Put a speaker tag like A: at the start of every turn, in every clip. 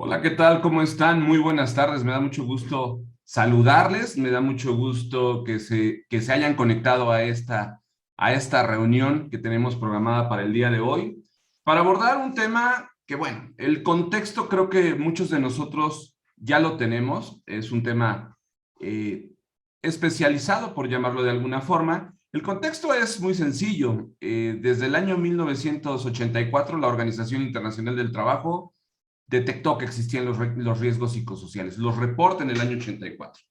A: Hola, ¿qué tal? ¿Cómo están? Muy buenas tardes. Me da mucho gusto saludarles. Me da mucho gusto que se hayan conectado a esta reunión que tenemos programada para el día de hoy, para abordar un tema que, bueno, el contexto creo que muchos de nosotros ya lo tenemos. Es un tema eh, especializado, por llamarlo de alguna forma. El contexto es muy sencillo. Desde el año 1984, la Organización Internacional del Trabajo detectó que existían los riesgos psicosociales. Los reporta en el año 84.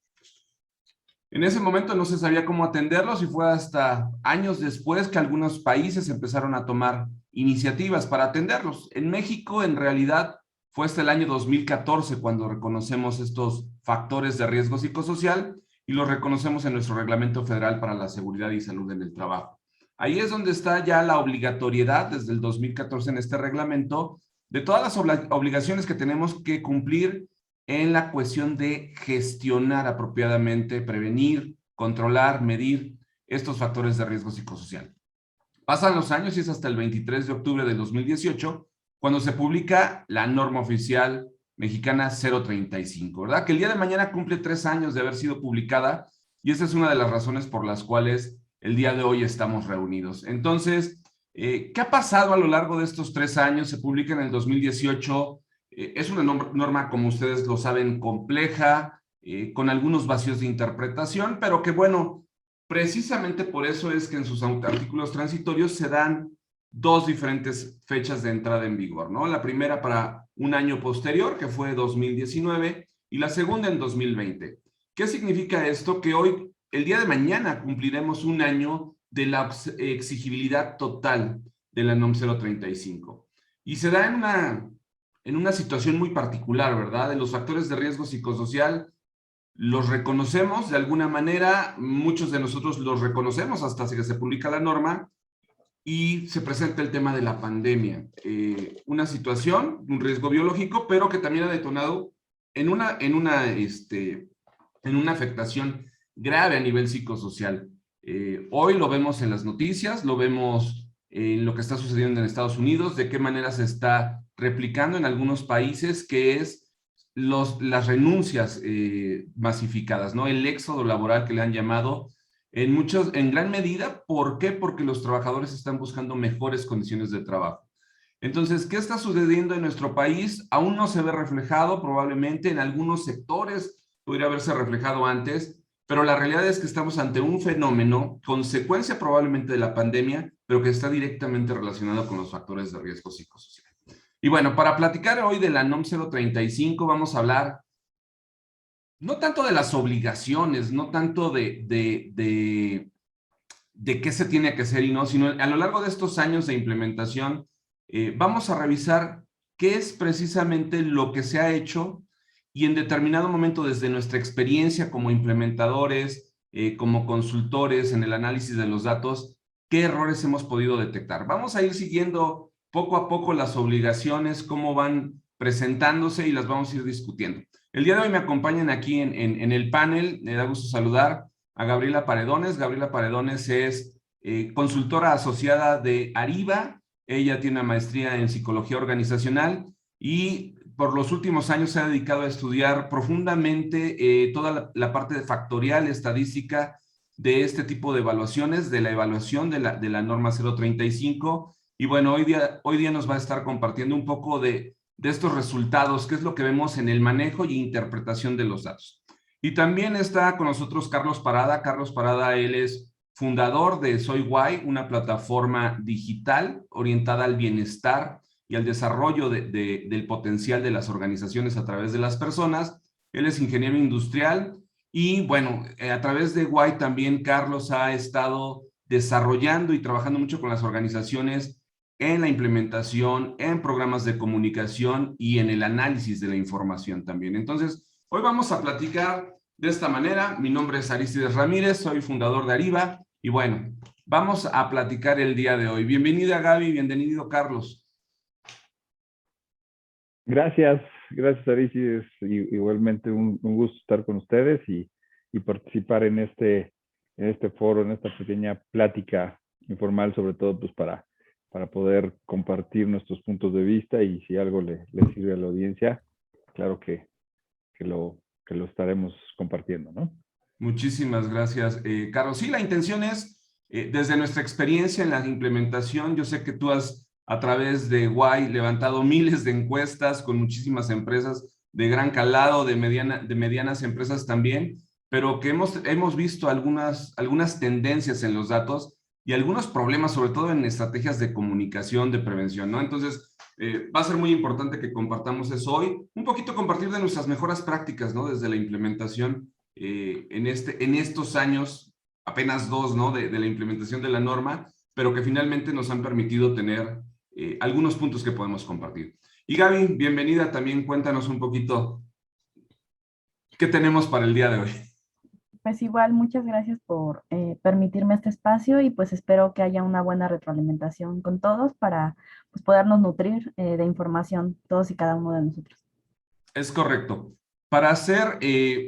A: En ese momento no se sabía cómo atenderlos y fue hasta años después que algunos países empezaron a tomar iniciativas para atenderlos. En México, en realidad, fue hasta el año 2014 cuando reconocemos estos factores de riesgo psicosocial y los reconocemos en nuestro Reglamento Federal para la Seguridad y Salud en el Trabajo. Ahí es donde está ya la obligatoriedad desde el 2014 en este reglamento de todas las obligaciones que tenemos que cumplir en la cuestión de gestionar apropiadamente, prevenir, controlar, medir estos factores de riesgo psicosocial. Pasan los años y es hasta el 23 de octubre del 2018 cuando se publica la norma oficial mexicana 035, ¿verdad? Que el día de mañana cumple 3 años de haber sido publicada y esa es una de las razones por las cuales el día de hoy estamos reunidos. Entonces, ¿qué ha pasado a lo largo de estos 3 años? Se publica en el 2018. Es una norma, como ustedes lo saben, compleja, con algunos vacíos de interpretación, pero que bueno, precisamente por eso es que en sus artículos transitorios se dan dos diferentes fechas de entrada en vigor, ¿no? La primera para un año posterior, que fue 2019, y la segunda en 2020. ¿Qué significa esto? Que hoy, el día de mañana, cumpliremos un año de la exigibilidad total de la NOM 035. Y se da en una situación muy particular, ¿verdad? De los factores de riesgo psicosocial los reconocemos de alguna manera, muchos de nosotros los reconocemos hasta que se publica la norma y se presenta el tema de la pandemia. Una situación, un riesgo biológico, pero que también ha detonado en una afectación grave a nivel psicosocial. Hoy lo vemos en las noticias, lo vemos en lo que está sucediendo en Estados Unidos, de qué manera se está replicando en algunos países, que es las renuncias masificadas, ¿no? El éxodo laboral que le han llamado en gran medida. ¿Por qué? Porque los trabajadores están buscando mejores condiciones de trabajo. Entonces, ¿qué está sucediendo en nuestro país? Aún no se ve reflejado, probablemente en algunos sectores podría haberse reflejado antes, pero la realidad es que estamos ante un fenómeno, consecuencia probablemente de la pandemia, pero que está directamente relacionado con los factores de riesgo psicosocial. Y bueno, para platicar hoy de la NOM 035, vamos a hablar no tanto de las obligaciones, no tanto de qué se tiene que hacer y no, sino a lo largo de estos años de implementación, vamos a revisar qué es precisamente lo que se ha hecho y en determinado momento desde nuestra experiencia como implementadores, como consultores en el análisis de los datos, qué errores hemos podido detectar. Vamos a ir siguiendo poco a poco las obligaciones, cómo van presentándose y las vamos a ir discutiendo. El día de hoy me acompañan aquí en el panel, me da gusto saludar a Gabriela Paredones. Gabriela Paredones es consultora asociada de Ariba. Ella tiene una maestría en psicología organizacional y por los últimos años se ha dedicado a estudiar profundamente toda la parte de factorial, estadística de este tipo de evaluaciones, de la evaluación de la norma 035. Y bueno, hoy día nos va a estar compartiendo un poco de estos resultados, qué es lo que vemos en el manejo y interpretación de los datos. Y también está con nosotros Carlos Parada. Carlos Parada, él es fundador de Soy Guay, una plataforma digital orientada al bienestar y al desarrollo del potencial de las organizaciones a través de las personas. Él es ingeniero industrial y bueno, a través de Guay también Carlos ha estado desarrollando y trabajando mucho con las organizaciones en la implementación, en programas de comunicación y en el análisis de la información también. Entonces, hoy vamos a platicar de esta manera. Mi nombre es Arístides Ramírez, soy fundador de Ariba y bueno, vamos a platicar el día de hoy. Bienvenida Gaby, bienvenido Carlos.
B: Gracias Aristides. Igualmente un gusto estar con ustedes y participar en este foro, en esta pequeña plática informal, sobre todo pues para poder compartir nuestros puntos de vista y si algo le sirve a la audiencia, claro que lo estaremos compartiendo, ¿no?
A: Muchísimas gracias, Carlos. Sí, la intención es, desde nuestra experiencia en la implementación, yo sé que tú has, a través de Guay, levantado miles de encuestas con muchísimas empresas de gran calado, de medianas empresas también, pero que hemos visto algunas tendencias en los datos y algunos problemas, sobre todo en estrategias de comunicación, de prevención, ¿no? Entonces, va a ser muy importante que compartamos eso hoy, un poquito compartir de nuestras mejores prácticas, ¿no? Desde la implementación en estos años, apenas dos, ¿no? De la implementación de la norma, pero que finalmente nos han permitido tener algunos puntos que podemos compartir. Y Gaby, bienvenida también, cuéntanos un poquito qué tenemos para el día de hoy.
C: Pues igual, muchas gracias por permitirme este espacio y pues espero que haya una buena retroalimentación con todos para pues, podernos nutrir de información todos y cada uno de nosotros.
A: Es correcto. Para hacer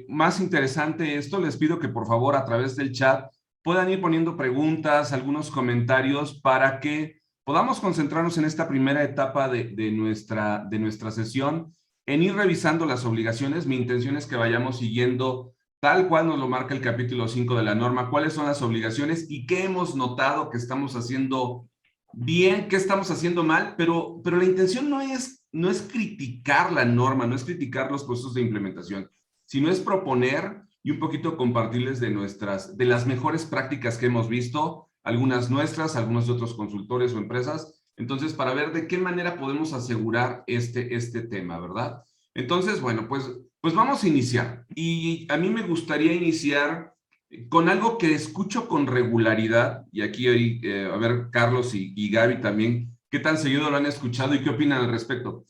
A: más interesante esto, les pido que por favor a través del chat puedan ir poniendo preguntas, algunos comentarios para que podamos concentrarnos en esta primera etapa de nuestra sesión, en ir revisando las obligaciones. Mi intención es que vayamos siguiendo tal cual nos lo marca el capítulo 5 de la norma, cuáles son las obligaciones y qué hemos notado que estamos haciendo bien, qué estamos haciendo mal, pero la intención no es criticar la norma, no es criticar los procesos de implementación, sino es proponer y un poquito compartirles de las mejores prácticas que hemos visto, algunas nuestras, algunos de otros consultores o empresas, entonces para ver de qué manera podemos asegurar este tema, ¿verdad? Entonces, bueno, pues vamos a iniciar. Y a mí me gustaría iniciar con algo que escucho con regularidad, y aquí hoy, a ver, Carlos y Gaby también, ¿qué tan seguido lo han escuchado y qué opinan al respecto?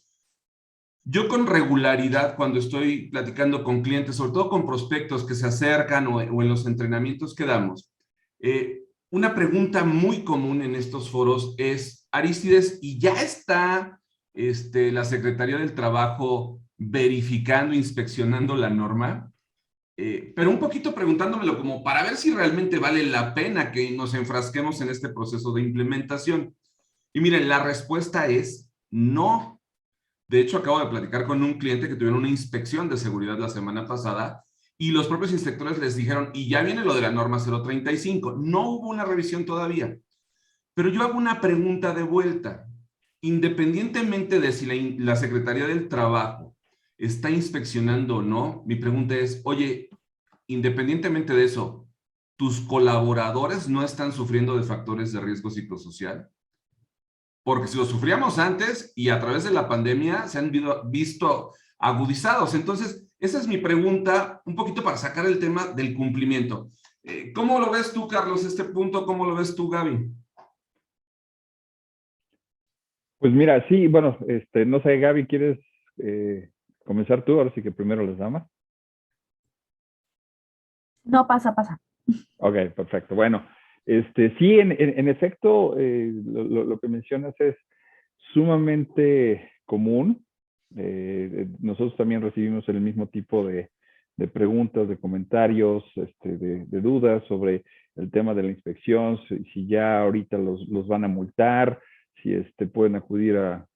A: Yo con regularidad, cuando estoy platicando con clientes, sobre todo con prospectos que se acercan o en los entrenamientos que damos, una pregunta muy común en estos foros es, Arístides, ¿y ya está la Secretaría del Trabajo verificando, inspeccionando la norma? Pero un poquito preguntándomelo como para ver si realmente vale la pena que nos enfrasquemos en este proceso de implementación. Y miren, la respuesta es no. De hecho, acabo de platicar con un cliente que tuvieron una inspección de seguridad la semana pasada y los propios inspectores les dijeron, y ya viene lo de la norma 035, no hubo una revisión todavía. Pero yo hago una pregunta de vuelta. Independientemente de si la Secretaría del Trabajo está inspeccionando o no, mi pregunta es, oye, independientemente de eso, ¿tus colaboradores no están sufriendo de factores de riesgo psicosocial? Porque si lo sufríamos antes y a través de la pandemia se han visto agudizados. Entonces, esa es mi pregunta, un poquito para sacar el tema del cumplimiento. ¿Cómo lo ves tú, Carlos, este punto? ¿Cómo lo ves tú, Gaby?
B: Pues mira, sí, bueno, no sé, Gaby, ¿quieres comenzar tú? Ahora sí que primero les damas.
C: No, pasa, pasa.
B: Ok, perfecto. Bueno, sí, en efecto, lo que mencionas es sumamente común. Nosotros también recibimos el mismo tipo de preguntas, de comentarios, de dudas sobre el tema de la inspección, si ya ahorita los van a multar, si pueden acudir a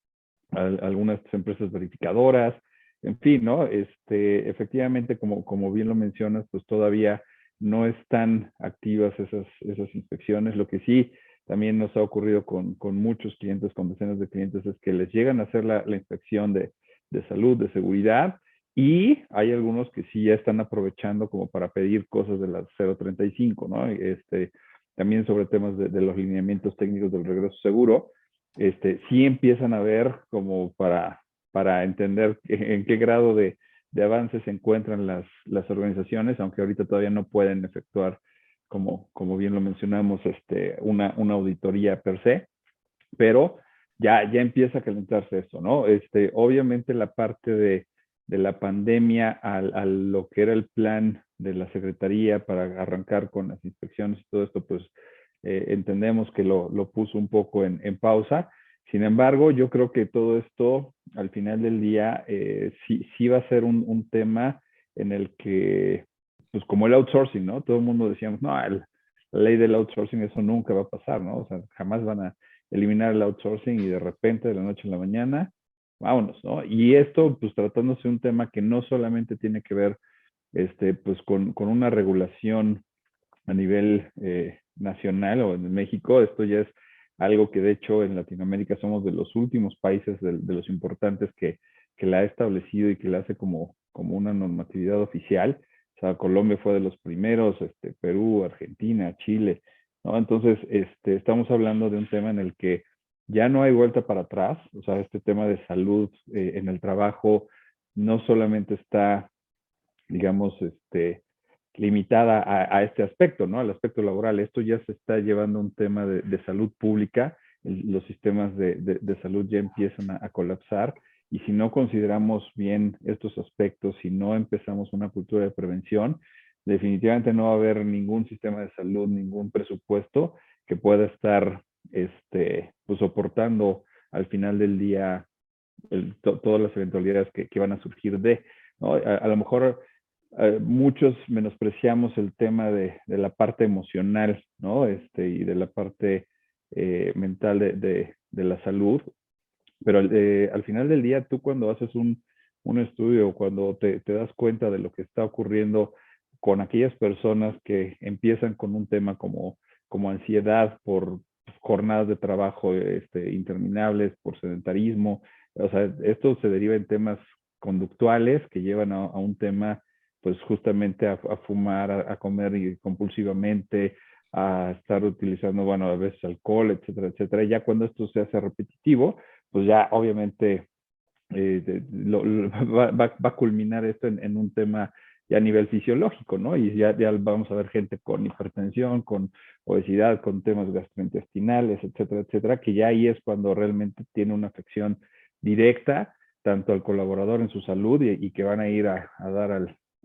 B: algunas empresas verificadoras, en fin, ¿no? Efectivamente, como bien lo mencionas, pues todavía no están activas esas inspecciones. Lo que sí también nos ha ocurrido con muchos clientes, con decenas de clientes, es que les llegan a hacer la inspección de salud, de seguridad, y hay algunos que sí ya están aprovechando como para pedir cosas de las 035, ¿no? También sobre temas de los lineamientos técnicos del regreso seguro, sí empiezan a ver como para entender en qué grado de avance se encuentran las organizaciones, aunque ahorita todavía no pueden efectuar, como bien lo mencionamos, una auditoría per se, pero ya empieza a calentarse esto, ¿no? Obviamente la parte de la pandemia a lo que era el plan de la Secretaría para arrancar con las inspecciones y todo esto, pues entendemos que lo puso un poco en pausa. Sin embargo, yo creo que todo esto, al final del día, sí va a ser un tema en el que, pues como el outsourcing, ¿no? Todo el mundo decíamos, no, la ley del outsourcing, eso nunca va a pasar, ¿no? O sea, jamás van a eliminar el outsourcing y de repente, de la noche a la mañana, vámonos, ¿no? Y esto, pues tratándose de un tema que no solamente tiene que ver, pues con una regulación a nivel nacional o en México, esto ya es algo que de hecho en Latinoamérica somos de los últimos países, de los importantes que la ha establecido y que la hace como una normatividad oficial. O sea, Colombia fue de los primeros, Perú, Argentina, Chile, ¿no? Entonces, estamos hablando de un tema en el que ya no hay vuelta para atrás. O sea, este tema de salud en el trabajo no solamente está, digamos, limitada a este aspecto, ¿no? Al aspecto laboral. Esto ya se está llevando a un tema de salud pública. Los sistemas de salud ya empiezan a colapsar. Y si no consideramos bien estos aspectos, si no empezamos una cultura de prevención, definitivamente no va a haber ningún sistema de salud, ningún presupuesto que pueda estar pues, soportando al final del día todas las eventualidades que van a surgir ¿no? A lo mejor muchos menospreciamos el tema de la parte emocional, ¿no? Y de la parte mental de la salud, pero al final del día, tú cuando haces un estudio, cuando te das cuenta de lo que está ocurriendo con aquellas personas que empiezan con un tema como ansiedad por jornadas de trabajo interminables, por sedentarismo, o sea, esto se deriva en temas conductuales que llevan a un tema, pues justamente a fumar, a comer compulsivamente, a estar utilizando, bueno, a veces alcohol, etcétera, etcétera. Y ya cuando esto se hace repetitivo, pues ya obviamente va a culminar esto en un tema ya a nivel fisiológico, ¿no? Y ya vamos a ver gente con hipertensión, con obesidad, con temas gastrointestinales, etcétera, etcétera, que ya ahí es cuando realmente tiene una afección directa tanto al colaborador en su salud y que van a ir a dar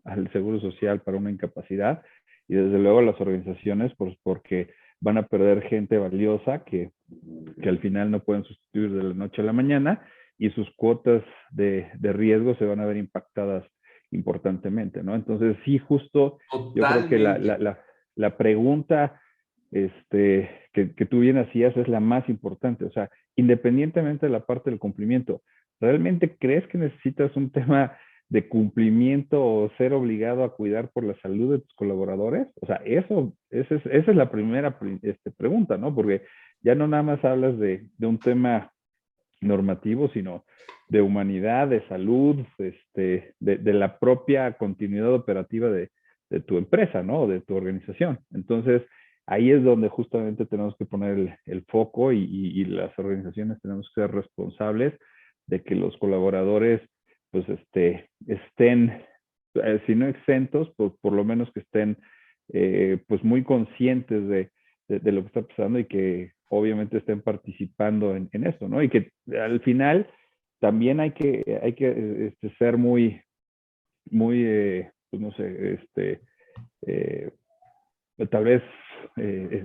B: al Seguro Social para una incapacidad, y desde luego las organizaciones, pues porque van a perder gente valiosa que al final no pueden sustituir de la noche a la mañana, y sus cuotas de riesgo se van a ver impactadas importantemente, ¿no? Entonces, sí, justo yo creo que
A: Totalmente.
B: la pregunta que tú bien hacías es la más importante. O sea, independientemente de la parte del cumplimiento, ¿realmente crees que necesitas un tema de cumplimiento o ser obligado a cuidar por la salud de tus colaboradores? O sea, esa es la primera pregunta, ¿no? Porque ya no nada más hablas de un tema normativo, sino de humanidad, de salud, de la propia continuidad operativa de tu empresa, ¿no? De tu organización. Entonces, ahí es donde justamente tenemos que poner el foco y las organizaciones tenemos que ser responsables de que los colaboradores, pues, estén, si no exentos, pues, por lo menos que estén, pues, muy conscientes de lo que está pasando y que obviamente estén participando en esto, ¿no? Y que al final también hay que ser muy, pues no sé, eh, tal vez, eh,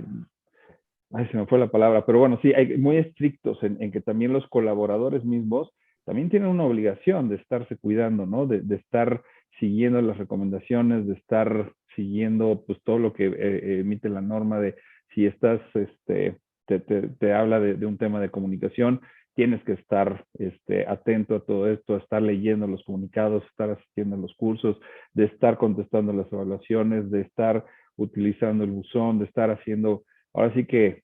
B: ay, se me fue la palabra, pero bueno, sí, hay muy estrictos en que también los colaboradores mismos también tienen una obligación de estarse cuidando, ¿no? De estar siguiendo las recomendaciones, de estar siguiendo pues todo lo que emite la norma de si estás, te habla de un tema de comunicación, tienes que estar atento a todo esto, a estar leyendo los comunicados, estar asistiendo a los cursos, de estar contestando las evaluaciones, de estar utilizando el buzón, de estar haciendo ahora sí que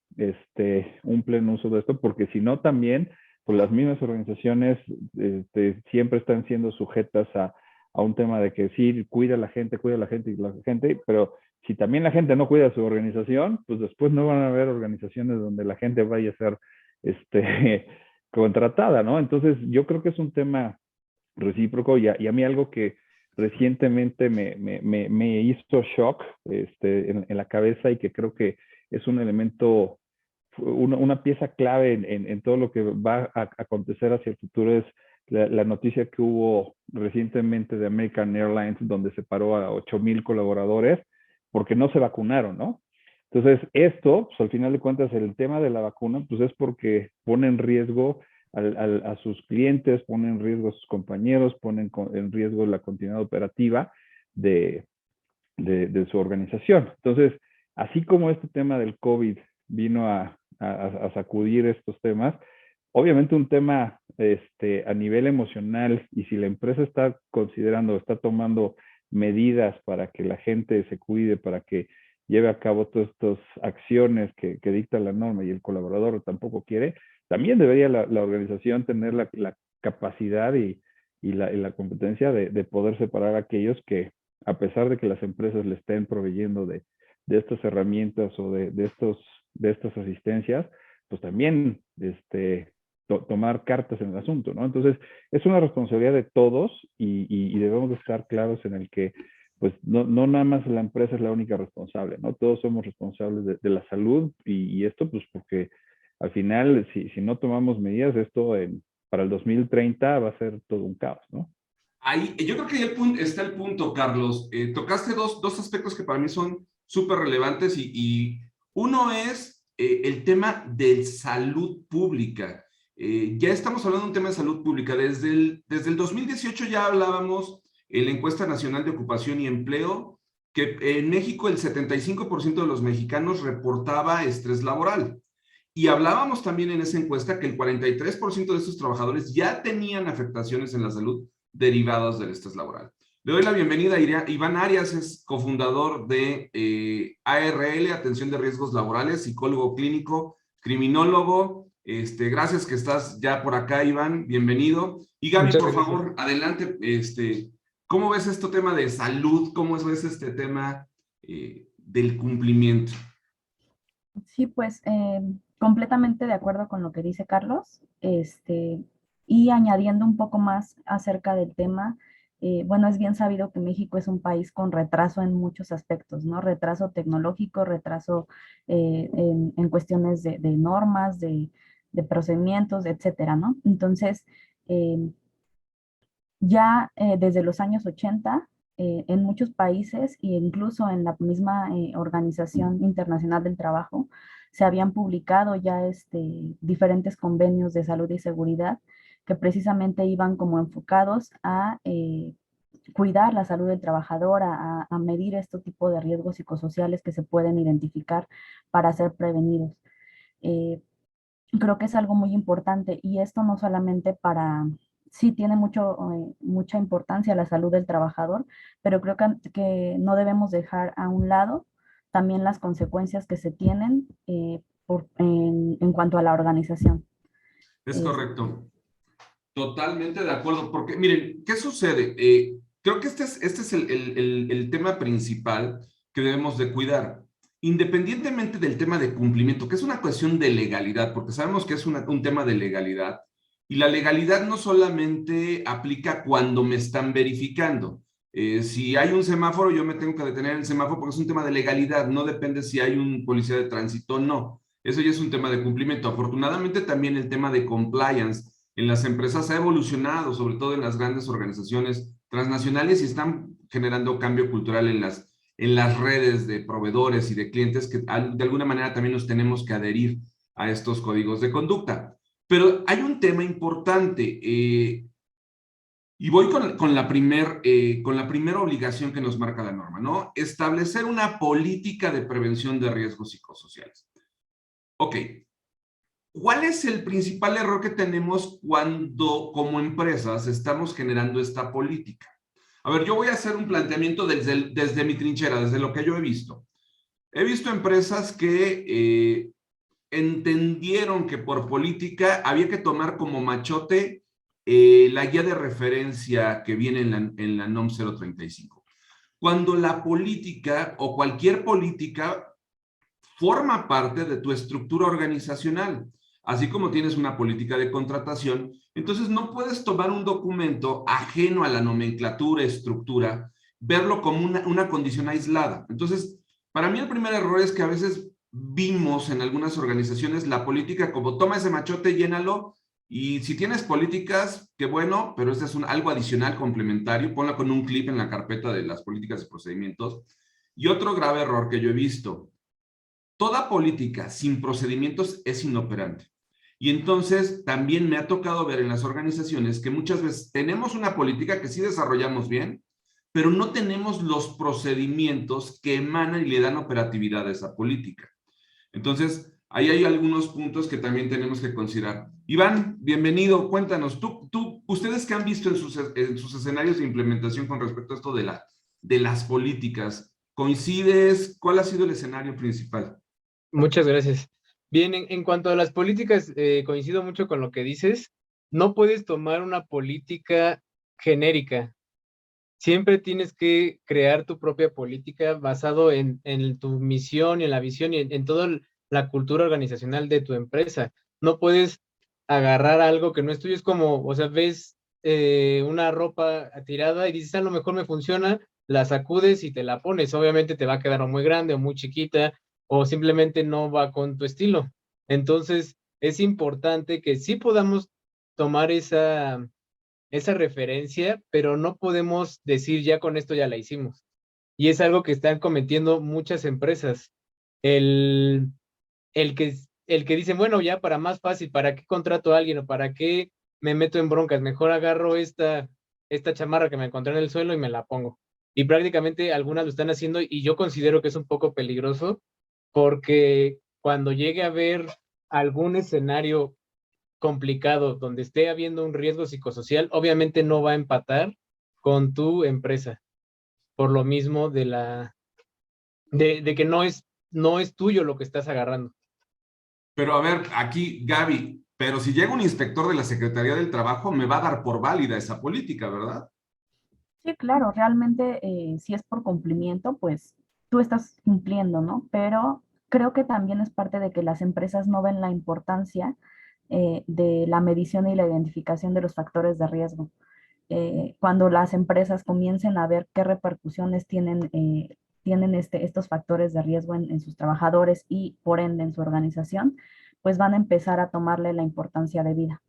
B: un pleno uso de esto, porque si no también, pues las mismas organizaciones siempre están siendo sujetas a un tema de que sí, cuida a la gente y la gente, pero si también la gente no cuida a su organización, pues después no van a haber organizaciones donde la gente vaya a ser contratada, ¿no? Entonces yo creo que es un tema recíproco y a mí algo que recientemente me hizo shock en la cabeza y que creo que es un elemento, una pieza clave en todo lo que va a acontecer hacia el futuro es la noticia que hubo recientemente de American Airlines, donde se paró a 8,000 colaboradores porque no se vacunaron, ¿no? Entonces, esto, pues al final de cuentas, el tema de la vacuna, pues es porque pone en riesgo a sus clientes, pone en riesgo a sus compañeros, pone en riesgo la continuidad operativa de, de su organización. Entonces, así como este tema del COVID vino a sacudir estos temas, obviamente un tema a nivel emocional, y si la empresa está considerando, está tomando medidas para que la gente se cuide, para que lleve a cabo todas estas acciones que dicta la norma y el colaborador tampoco quiere, también debería la organización tener la capacidad y la competencia de poder separar a aquellos que, a pesar de que las empresas le estén proveyendo de estas herramientas o de estas asistencias, pues también tomar cartas en el asunto, ¿no? Entonces, es una responsabilidad de todos y debemos de estar claros en el que, pues, no nada más la empresa es la única responsable, ¿no? Todos somos responsables de la salud y esto, pues, porque al final, si no tomamos medidas, para el 2030 va a ser todo un caos, ¿no?
A: Ahí, yo creo que ahí está el punto, Carlos. Tocaste dos aspectos que para mí son súper relevantes y uno es el tema de salud pública. Ya estamos hablando de un tema de salud pública. Desde el 2018 ya hablábamos en la encuesta nacional de ocupación y empleo que en México el 75% de los mexicanos reportaba estrés laboral. Y hablábamos también en esa encuesta que el 43% de estos trabajadores ya tenían afectaciones en la salud derivadas del estrés laboral. Le doy la bienvenida a Iván Arias, es cofundador de ARL, Atención de Riesgos Laborales, psicólogo clínico, criminólogo. Gracias que estás ya por acá, Iván, bienvenido. Y Gaby,
D: Muchas
A: por
D: gracias.
A: favor, adelante. ¿Cómo ves este tema de salud? ¿Cómo ves este tema del cumplimiento?
C: Sí, pues completamente de acuerdo con lo que dice Carlos, y añadiendo un poco más acerca del tema, bueno, es bien sabido que México es un país con retraso en muchos aspectos, ¿no? Retraso tecnológico, retraso en cuestiones de normas, de procedimientos, etcétera, ¿no? Entonces, ya desde los años 80, en muchos países e incluso en la misma Organización Internacional del Trabajo, se habían publicado ya diferentes convenios de salud y seguridad que precisamente iban como enfocados a cuidar la salud del trabajador, a medir este tipo de riesgos psicosociales que se pueden identificar para ser prevenidos. Eh, Creo que es algo muy importante y esto no solamente sí tiene mucha importancia la salud del trabajador, pero creo que no debemos dejar a un lado también las consecuencias que se tienen en cuanto a la organización.
A: Es
C: Es-
A: correcto. Totalmente de acuerdo, porque miren, ¿qué sucede? Creo que este es el tema principal que debemos de cuidar, independientemente del tema de cumplimiento, que es una cuestión de legalidad, porque sabemos que es un tema de legalidad, y la legalidad no solamente aplica cuando me están verificando. Si hay un semáforo, yo me tengo que detener en el semáforo porque es un tema de legalidad, no depende si hay un policía de tránsito o no. Eso ya es un tema de cumplimiento. Afortunadamente también el tema de compliance en las empresas ha evolucionado, sobre todo en las grandes organizaciones transnacionales, y están generando cambio cultural en las redes de proveedores y de clientes que de alguna manera también nos tenemos que adherir a estos códigos de conducta. Pero hay un tema importante y voy con la primera obligación que nos marca la norma, ¿no? Establecer una política de prevención de riesgos psicosociales. Ok, ¿cuál es el principal error que tenemos cuando como empresas estamos generando esta política? A ver, yo voy a hacer un planteamiento desde mi trinchera, desde lo que yo he visto. He visto empresas que entendieron que por política había que tomar como machote la guía de referencia que viene en la NOM 035. Cuando la política o cualquier política forma parte de tu estructura organizacional. Así como tienes una política de contratación, entonces no puedes tomar un documento ajeno a la nomenclatura, estructura, verlo como una condición aislada. Entonces, para mí el primer error es que a veces vimos en algunas organizaciones la política como toma ese machote, llénalo, y si tienes políticas, qué bueno, pero este es algo adicional, complementario, ponla con un clip en la carpeta de las políticas y procedimientos. Y otro grave error que yo he visto, toda política sin procedimientos es inoperante. Y entonces también me ha tocado ver en las organizaciones que muchas veces tenemos una política que sí desarrollamos bien, pero no tenemos los procedimientos que emanan y le dan operatividad a esa política. Entonces, ahí hay algunos puntos que también tenemos que considerar. Iván, bienvenido, cuéntanos, ustedes qué han visto en sus escenarios de implementación con respecto a esto de las políticas, ¿coincides? ¿Cuál ha sido el escenario principal?
D: Muchas gracias. Bien, en cuanto a las políticas, coincido mucho con lo que dices. No puedes tomar una política genérica. Siempre tienes que crear tu propia política basado en tu misión y en la visión y en toda la cultura organizacional de tu empresa. No puedes agarrar algo que no es tuyo. Es como, o sea, ves una ropa tirada y dices, a lo mejor me funciona, la sacudes y te la pones. Obviamente te va a quedar o muy grande o muy chiquita o simplemente no va con tu estilo. Entonces, es importante que sí podamos tomar esa referencia, pero no podemos decir ya con esto ya la hicimos. Y es algo que están cometiendo muchas empresas. El, el que dicen, bueno, ya para más fácil, ¿para qué contrato a alguien o para qué me meto en broncas? Mejor agarro esta chamarra que me encontré en el suelo y me la pongo. Y prácticamente algunas lo están haciendo y yo considero que es un poco peligroso porque cuando llegue a haber algún escenario complicado donde esté habiendo un riesgo psicosocial, obviamente no va a empatar con tu empresa, por lo mismo de que no es tuyo lo que estás agarrando.
A: Pero a ver, aquí Gaby, pero si llega un inspector de la Secretaría del Trabajo, me va a dar por válida esa política, ¿verdad?
C: Sí, claro, realmente si es por cumplimiento, pues tú estás cumpliendo, ¿no? Pero creo que también es parte de que las empresas no ven la importancia de la medición y la identificación de los factores de riesgo. Cuando las empresas comiencen a ver qué repercusiones tienen estos factores de riesgo en sus trabajadores y por ende en su organización, pues van a empezar a tomarle la importancia debida.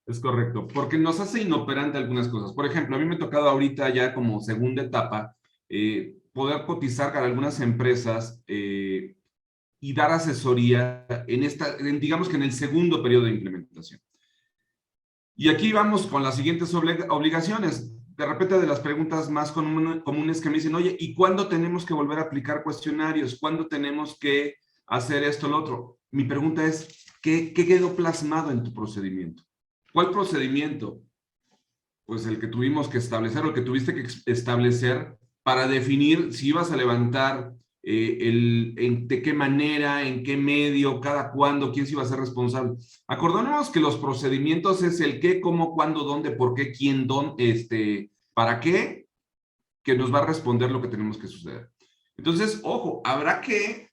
A: Es correcto, porque nos hace inoperante algunas cosas. Por ejemplo, a mí me ha tocado ahorita ya como segunda etapa poder cotizar para algunas empresas y dar asesoría digamos que en el segundo periodo de implementación. Y aquí vamos con las siguientes obligaciones. De repente de las preguntas más comunes que me dicen, oye, ¿y cuándo tenemos que volver a aplicar cuestionarios? ¿Cuándo tenemos que hacer esto o lo otro? Mi pregunta es, ¿qué quedó plasmado en tu procedimiento? ¿Cuál procedimiento? Pues el que tuvimos que establecer o el que tuviste que establecer para definir si ibas a levantar de qué manera, en qué medio, cada cuándo, quién se iba a ser responsable. Acordémonos que los procedimientos es el qué, cómo, cuándo, dónde, por qué, quién, dónde, para qué, que nos va a responder lo que tenemos que suceder. Entonces, ojo, habrá que,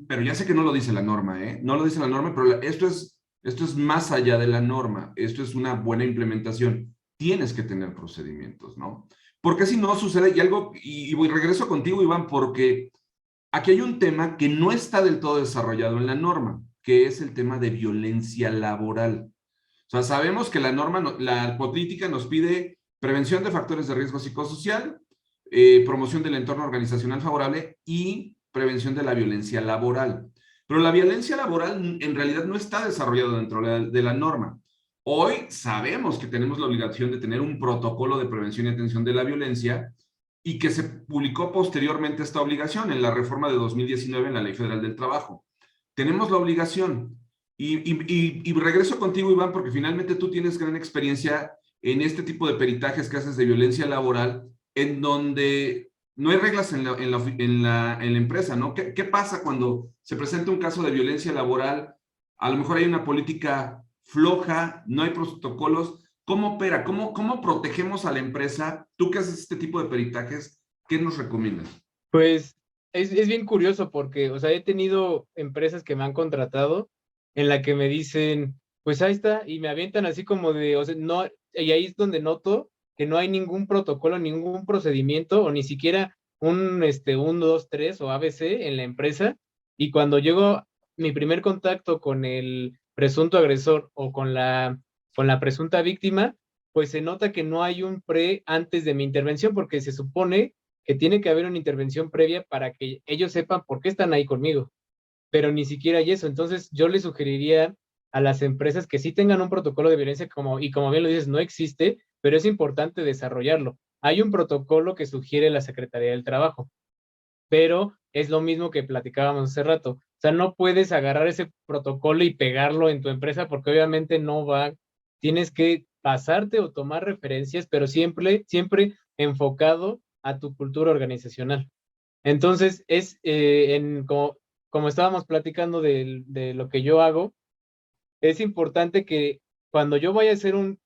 A: pero ya sé que no lo dice la norma, no lo dice la norma, pero esto es más allá de la norma, esto es una buena implementación. Tienes que tener procedimientos, ¿no? Porque si no sucede y algo, y regreso contigo, Iván, porque aquí hay un tema que no está del todo desarrollado en la norma, que es el tema de violencia laboral. O sea, sabemos que la norma, la política nos pide prevención de factores de riesgo psicosocial, promoción del entorno organizacional favorable y prevención de la violencia laboral. Pero la violencia laboral en realidad no está desarrollada dentro de la norma. Hoy sabemos que tenemos la obligación de tener un protocolo de prevención y atención de la violencia y que se publicó posteriormente esta obligación en la reforma de 2019 en la Ley Federal del Trabajo. Tenemos la obligación. Y regreso contigo, Iván, porque finalmente tú tienes gran experiencia en este tipo de peritajes que haces de violencia laboral, en donde no hay reglas en la empresa, ¿no? ¿Qué pasa cuando se presenta un caso de violencia laboral? A lo mejor hay una política floja, no hay protocolos. ¿Cómo opera? ¿Cómo protegemos a la empresa? Tú que haces este tipo de peritajes, ¿qué nos recomiendas?
D: Pues es bien curioso porque, o sea, he tenido empresas que me han contratado en la que me dicen, pues ahí está, y me avientan así como de, o sea, no, y ahí es donde noto que no hay ningún protocolo, ningún procedimiento, o ni siquiera un 2, 3 o ABC en la empresa, y cuando llego mi primer contacto con el presunto agresor o con la presunta víctima, pues se nota que no hay un pre antes de mi intervención, porque se supone que tiene que haber una intervención previa para que ellos sepan por qué están ahí conmigo, pero ni siquiera hay eso. Entonces yo les sugeriría a las empresas que sí tengan un protocolo de violencia, y como bien lo dices, no existe, pero es importante desarrollarlo. Hay un protocolo que sugiere la Secretaría del Trabajo, pero es lo mismo que platicábamos hace rato. sea, no puedes agarrar ese protocolo y pegarlo en tu empresa porque obviamente no va, tienes que basarte o tomar referencias, pero siempre enfocado a tu cultura organizacional. Entonces, como estábamos platicando de lo que yo hago, es importante que cuando yo vaya a hacer un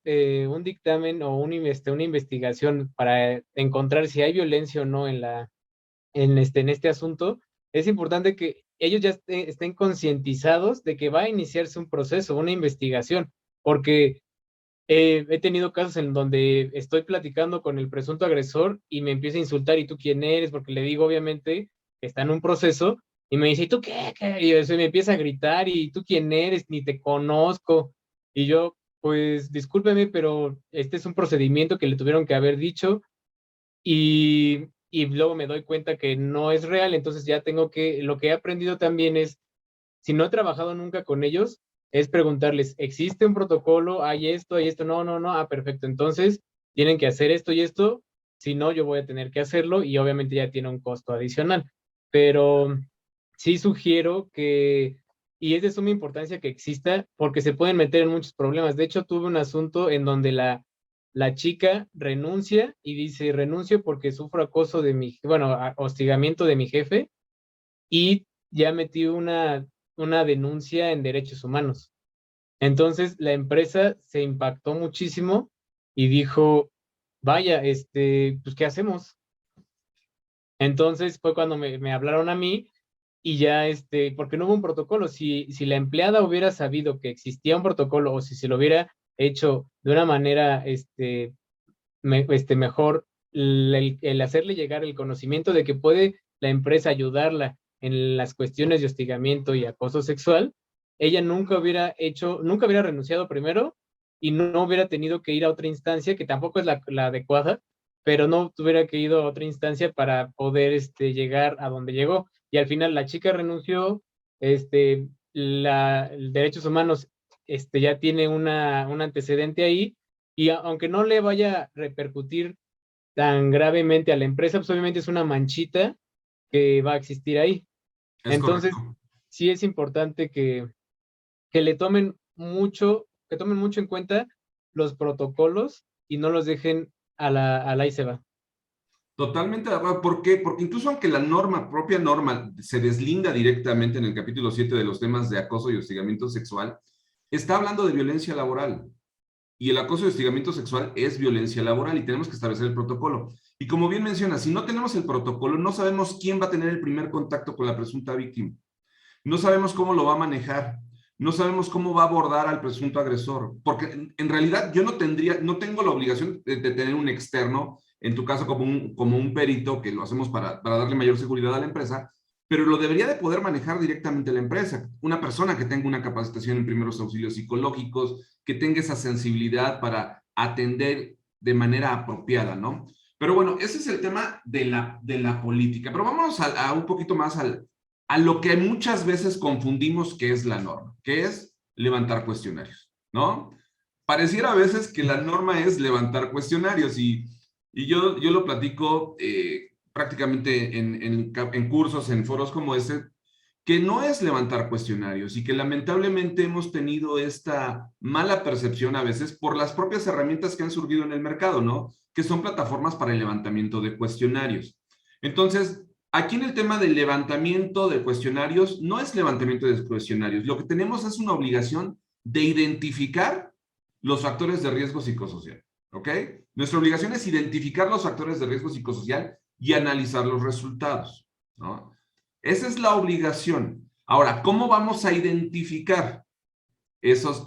D: dictamen o una investigación para encontrar si hay violencia o no en este asunto, es importante que ellos ya estén concientizados de que va a iniciarse un proceso, una investigación, porque he tenido casos en donde estoy platicando con el presunto agresor y me empieza a insultar, ¿y tú quién eres? Porque le digo, obviamente, que está en un proceso, y me dice, ¿y tú qué? Y me empieza a gritar, ¿y tú quién eres? Ni te conozco. Y yo, pues, discúlpeme, pero este es un procedimiento que le tuvieron que haber dicho, y luego me doy cuenta que no es real, entonces ya lo que he aprendido también es, si no he trabajado nunca con ellos, es preguntarles, ¿existe un protocolo? ¿Hay esto? No, no, no. Ah, perfecto. Entonces, tienen que hacer esto y esto. Si no, yo voy a tener que hacerlo y obviamente ya tiene un costo adicional. Pero sí sugiero y es de suma importancia que exista porque se pueden meter en muchos problemas. De hecho, tuve un asunto en donde la chica renuncia y dice, renuncio porque sufro acoso hostigamiento de mi jefe, y ya metí una denuncia en derechos humanos. Entonces la empresa se impactó muchísimo y dijo, vaya, pues ¿qué hacemos? Entonces fue cuando me hablaron a mí y ya, porque no hubo un protocolo. Si la empleada hubiera sabido que existía un protocolo o si se lo hubiera hecho de una manera, mejor, el hacerle llegar el conocimiento de que puede la empresa ayudarla en las cuestiones de hostigamiento y acoso sexual, ella nunca hubiera renunciado primero y no hubiera tenido que ir a otra instancia, que tampoco es la adecuada, pero no tuviera que ir a otra instancia para poder llegar a donde llegó. Y al final la chica renunció, el Derechos Humanos ya tiene un antecedente ahí, y aunque no le vaya a repercutir tan gravemente a la empresa, pues obviamente es una manchita que va a existir ahí.
A: Es
D: Entonces,
A: correcto.
D: sí es importante que tomen mucho en cuenta los protocolos y no los dejen a la y se va.
A: Totalmente de acuerdo. ¿Por qué? Porque incluso aunque la propia norma, se deslinda directamente en el capítulo 7 de los temas de acoso y hostigamiento sexual, está hablando de violencia laboral. Y el acoso y hostigamiento sexual es violencia laboral y tenemos que establecer el protocolo. Y como bien menciona, si no tenemos el protocolo, no sabemos quién va a tener el primer contacto con la presunta víctima. No sabemos cómo lo va a manejar. No sabemos cómo va a abordar al presunto agresor. Porque en realidad yo no tengo la obligación de tener un externo, en tu caso como un perito, que lo hacemos para darle mayor seguridad a la empresa, pero lo debería de poder manejar directamente la empresa. Una persona que tenga una capacitación en primeros auxilios psicológicos, que tenga esa sensibilidad para atender de manera apropiada, ¿no? Pero bueno, ese es el tema de la política. Pero vamos a un poquito más a lo que muchas veces confundimos que es la norma, que es levantar cuestionarios, ¿no? Pareciera a veces que la norma es levantar cuestionarios y yo lo platico prácticamente en cursos, en foros como este, que no es levantar cuestionarios y que lamentablemente hemos tenido esta mala percepción a veces por las propias herramientas que han surgido en el mercado, ¿no? Que son plataformas para el levantamiento de cuestionarios. Entonces, aquí en el tema del levantamiento de cuestionarios, no es levantamiento de cuestionarios. Lo que tenemos es una obligación de identificar los factores de riesgo psicosocial, ¿ok? Nuestra obligación es identificar los factores de riesgo psicosocial y analizar los resultados, ¿no? Esa es la obligación. Ahora, ¿cómo vamos a identificar esos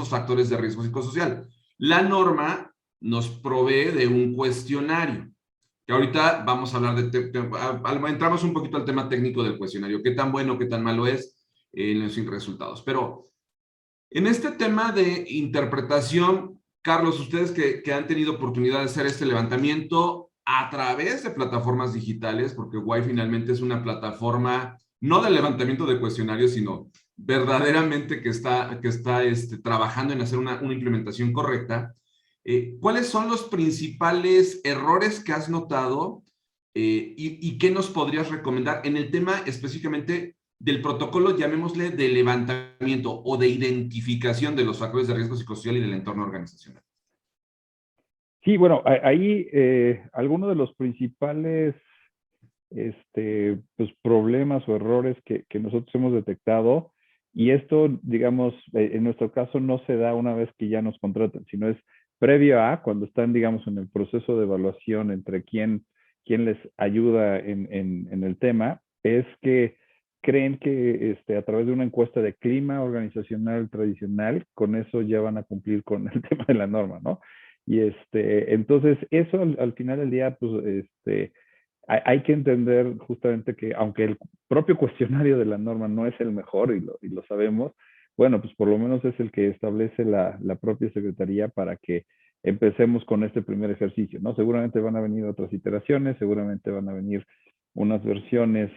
A: factores de riesgo psicosocial? La norma nos provee de un cuestionario, que ahorita vamos a hablar entramos un poquito al tema técnico del cuestionario, qué tan bueno, qué tan malo es en los resultados. Pero en este tema de interpretación, Carlos, ustedes que han tenido oportunidad de hacer este levantamiento a través de plataformas digitales, porque Why finalmente es una plataforma no de levantamiento de cuestionarios, sino verdaderamente que está trabajando en hacer una implementación correcta. ¿Cuáles son los principales errores que has notado y qué nos podrías recomendar en el tema específicamente del protocolo, llamémosle, de levantamiento o de identificación de los factores de riesgo psicosocial y del entorno organizacional?
B: Sí, bueno, ahí algunos de los principales pues, problemas o errores que nosotros hemos detectado, y esto, digamos, en nuestro caso no se da una vez que ya nos contratan, sino es previo a cuando están, digamos, en el proceso de evaluación entre quién les ayuda en el tema, es que creen que a través de una encuesta de clima organizacional tradicional, con eso ya van a cumplir con el tema de la norma, ¿no? Y entonces eso al final del día, pues, hay que entender justamente que aunque el propio cuestionario de la norma no es el mejor y lo sabemos, bueno, pues por lo menos es el que establece la propia Secretaría para que empecemos con este primer ejercicio, ¿no? Seguramente van a venir otras iteraciones, seguramente van a venir unas versiones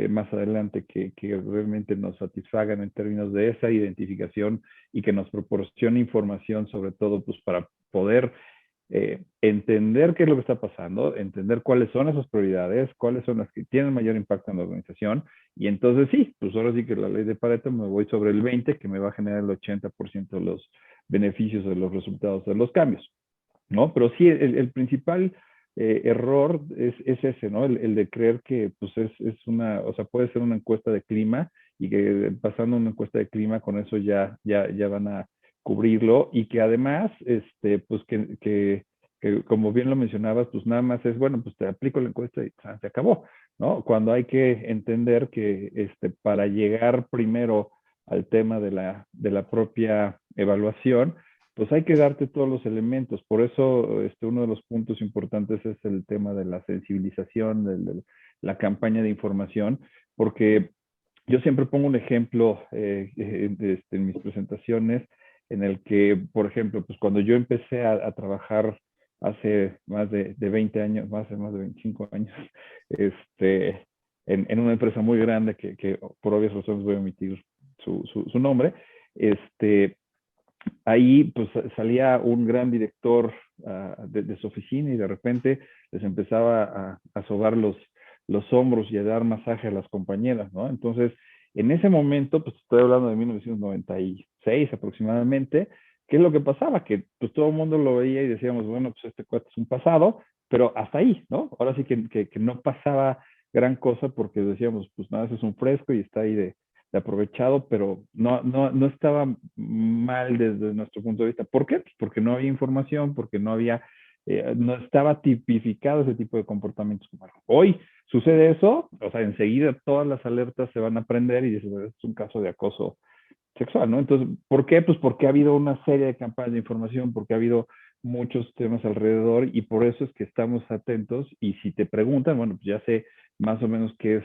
B: más adelante que realmente nos satisfagan en términos de esa identificación y que nos proporcione información sobre todo pues para poder entender qué es lo que está pasando, entender cuáles son esas prioridades, cuáles son las que tienen mayor impacto en la organización, y entonces sí, pues ahora sí que la ley de Pareto me voy sobre el 20, que me va a generar el 80% de los beneficios de los resultados de los cambios, ¿no? Pero sí, el principal error es ese, ¿no? El de creer que pues es una, o sea, puede ser una encuesta de clima y que pasando una encuesta de clima con eso ya van a cubrirlo y que además, pues que como bien lo mencionabas, pues nada más es, bueno, pues te aplico la encuesta y se acabó, ¿no? Cuando hay que entender que para llegar primero al tema de la propia evaluación, pues hay que darte todos los elementos. Por eso, uno de los puntos importantes es el tema de la sensibilización, de la campaña de información, porque yo siempre pongo un ejemplo en mis presentaciones en el que, por ejemplo, pues cuando yo empecé a trabajar hace más de 20 años, más de 25 años, en una empresa muy grande que por obvias razones voy a omitir su nombre, ahí pues salía un gran director de su oficina y de repente les empezaba a sobar los hombros y a dar masaje a las compañeras, ¿no? Entonces, en ese momento, pues estoy hablando de 1996 aproximadamente, ¿qué es lo que pasaba? Que pues todo el mundo lo veía y decíamos, bueno, pues este cuate es un pasado, pero hasta ahí, ¿no? Ahora sí que no pasaba gran cosa porque decíamos, pues nada, es un fresco y está ahí de aprovechado, pero no estaba mal desde nuestro punto de vista. ¿Por qué? Pues porque no había información, porque no estaba tipificado ese tipo de comportamientos. Hoy sucede eso, o sea, enseguida todas las alertas se van a prender y dicen, es un caso de acoso sexual, ¿no? Entonces, ¿por qué? Pues porque ha habido una serie de campañas de información, porque ha habido muchos temas alrededor y por eso es que estamos atentos y si te preguntan, bueno, pues ya sé más o menos qué es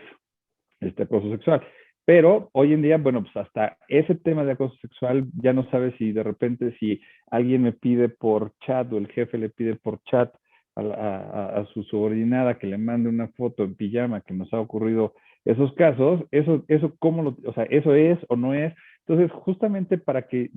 B: este acoso sexual. Pero hoy en día, bueno, pues hasta ese tema de acoso sexual ya no sabes si de repente si alguien me pide por chat o el jefe le pide por chat a su subordinada que le mande una foto en pijama, que nos ha ocurrido esos casos, eso ¿cómo o sea, eso es o no es? Entonces, justamente para que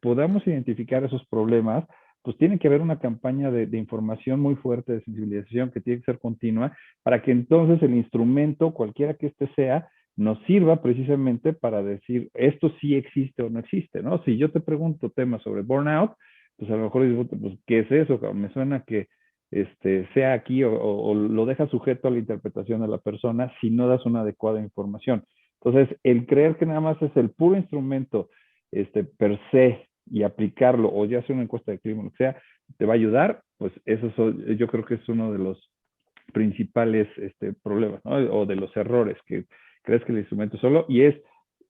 B: podamos identificar esos problemas, pues tiene que haber una campaña de información muy fuerte, de sensibilización, que tiene que ser continua, para que entonces el instrumento, cualquiera que sea, nos sirva precisamente para decir esto sí existe o no existe, ¿no? Si yo te pregunto temas sobre burnout, pues a lo mejor dices, pues, ¿qué es eso? Me suena que sea aquí o lo deja sujeto a la interpretación de la persona si no das una adecuada información. Entonces, el creer que nada más es el puro instrumento per se y aplicarlo, o ya sea una encuesta de clima, lo que sea, te va a ayudar, pues eso yo creo que es uno de los principales problemas, ¿no? O de los errores que crees que el instrumento solo, y es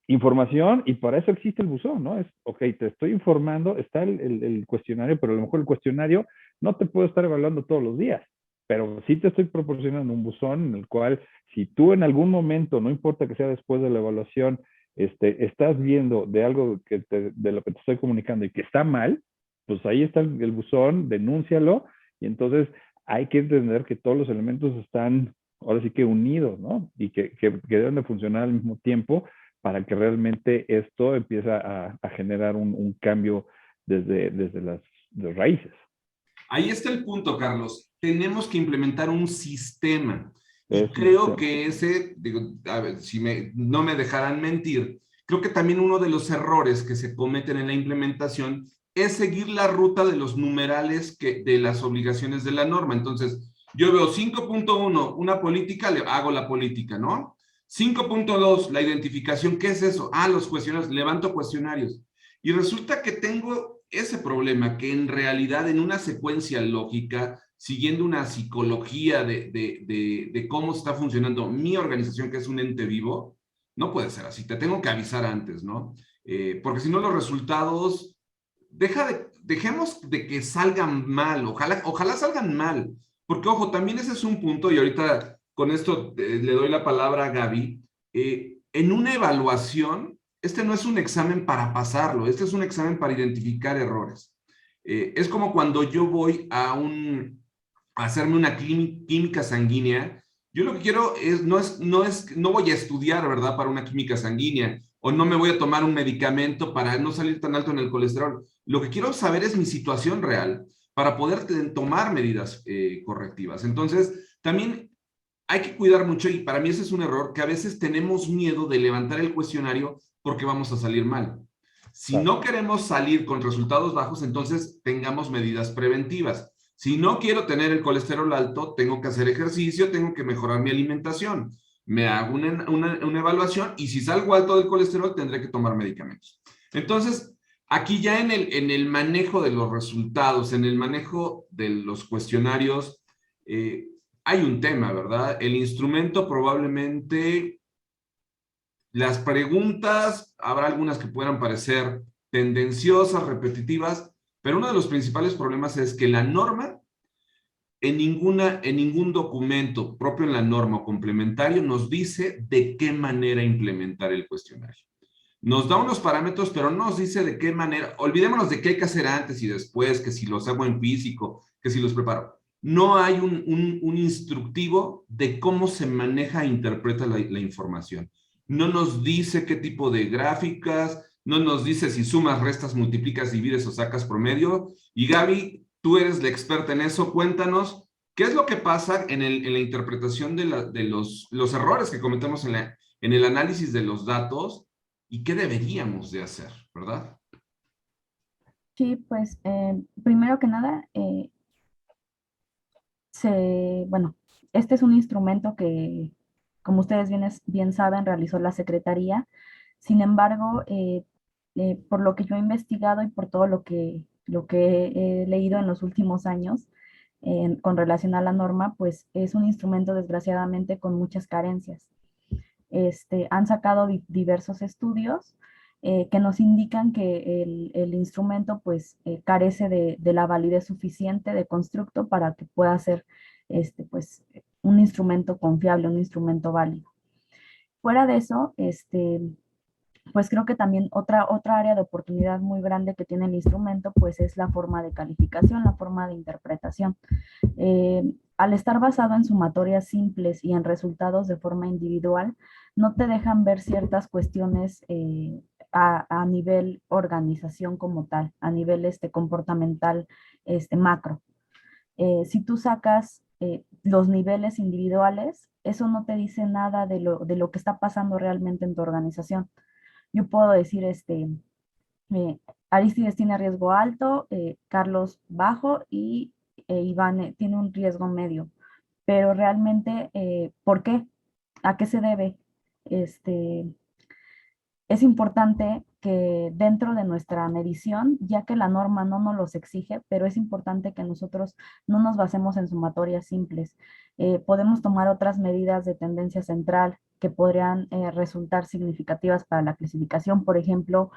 B: información, y para eso existe el buzón, ¿no? Es, ok, te estoy informando, está el cuestionario, pero a lo mejor el cuestionario no te puedo estar evaluando todos los días, pero sí te estoy proporcionando un buzón en el cual, si tú en algún momento, no importa que sea después de la evaluación, estás viendo de algo de lo que te estoy comunicando y que está mal, pues ahí está el buzón, denúncialo, y entonces hay que entender que todos los elementos están ahora sí que unidos, ¿no? Y que deben de funcionar al mismo tiempo para que realmente esto empiece a generar un cambio desde las raíces.
A: Ahí está el punto, Carlos. Tenemos que implementar un sistema. Y creo que ese, digo, a ver, si no me dejarán mentir, creo que también uno de los errores que se cometen en la implementación es seguir la ruta de los numerales de las obligaciones de la norma. Entonces, yo veo 5.1, una política, le hago la política, ¿no? 5.2, la identificación, ¿qué es eso? Ah, los cuestionarios, levanto cuestionarios. Y resulta que tengo ese problema, que en realidad en una secuencia lógica, siguiendo una psicología de cómo está funcionando mi organización, que es un ente vivo, no puede ser así, te tengo que avisar antes, ¿no? Porque si no los resultados, dejemos de que salgan mal, ojalá salgan mal, porque ojo, también ese es un punto, y ahorita con esto le doy la palabra a Gaby, en una evaluación, este no es un examen para pasarlo, este es un examen para identificar errores. Es como cuando yo voy a hacerme una química sanguínea, yo lo que quiero no voy a estudiar, ¿verdad? Para una química sanguínea, o no me voy a tomar un medicamento para no salir tan alto en el colesterol. Lo que quiero saber es mi situación real para poder tomar medidas correctivas. Entonces, también hay que cuidar mucho, y para mí ese es un error, que a veces tenemos miedo de levantar el cuestionario porque vamos a salir mal. Si no queremos salir con resultados bajos, entonces tengamos medidas preventivas. Si no quiero tener el colesterol alto, tengo que hacer ejercicio, tengo que mejorar mi alimentación. Me hago una evaluación y si salgo alto del colesterol, tendré que tomar medicamentos. Entonces, aquí ya en el manejo de los resultados, en el manejo de los cuestionarios, hay un tema, ¿verdad? El instrumento probablemente, las preguntas, habrá algunas que puedan parecer tendenciosas, repetitivas, pero uno de los principales problemas es que la norma, en ningún documento propio en la norma o complementario nos dice de qué manera implementar el cuestionario. Nos da unos parámetros, pero no nos dice de qué manera. Olvidémonos de qué hay que hacer antes y después, que si los hago en físico, que si los preparo. No hay un instructivo de cómo se maneja e interpreta la información. No nos dice qué tipo de gráficas, no nos dice si sumas, restas, multiplicas, divides o sacas promedio. Y Gaby, tú eres la experta en eso, cuéntanos, ¿qué es lo que pasa en la interpretación de los errores que cometemos en el análisis de los datos y qué deberíamos de hacer, ¿verdad?
C: Sí, pues primero que nada, bueno, este es un instrumento que, como ustedes bien saben, realizó la Secretaría. Sin embargo, por lo que yo he investigado y por todo lo que he leído en los últimos años con relación a la norma, pues es un instrumento desgraciadamente con muchas carencias. Han sacado diversos estudios que nos indican que el instrumento pues carece de la validez suficiente de constructo para que pueda ser pues, un instrumento confiable, un instrumento válido. Fuera de eso, pues creo que también otra área de oportunidad muy grande que tiene el instrumento, pues es la forma de calificación, la forma de interpretación. Al estar basado en sumatorias simples y en resultados de forma individual, no te dejan ver ciertas cuestiones a nivel organización como tal, a nivel comportamental macro. Si tú sacas los niveles individuales, eso no te dice nada de lo que está pasando realmente en tu organización. Yo puedo decir, Aristides tiene riesgo alto, Carlos bajo y Iván tiene un riesgo medio. Pero realmente, ¿por qué? ¿A qué se debe? Este, es importante que dentro de nuestra medición, ya que la norma no nos los exige, pero es importante que nosotros no nos basemos en sumatorias simples. Podemos tomar otras medidas de tendencia central que podrían resultar significativas para la clasificación. Por ejemplo,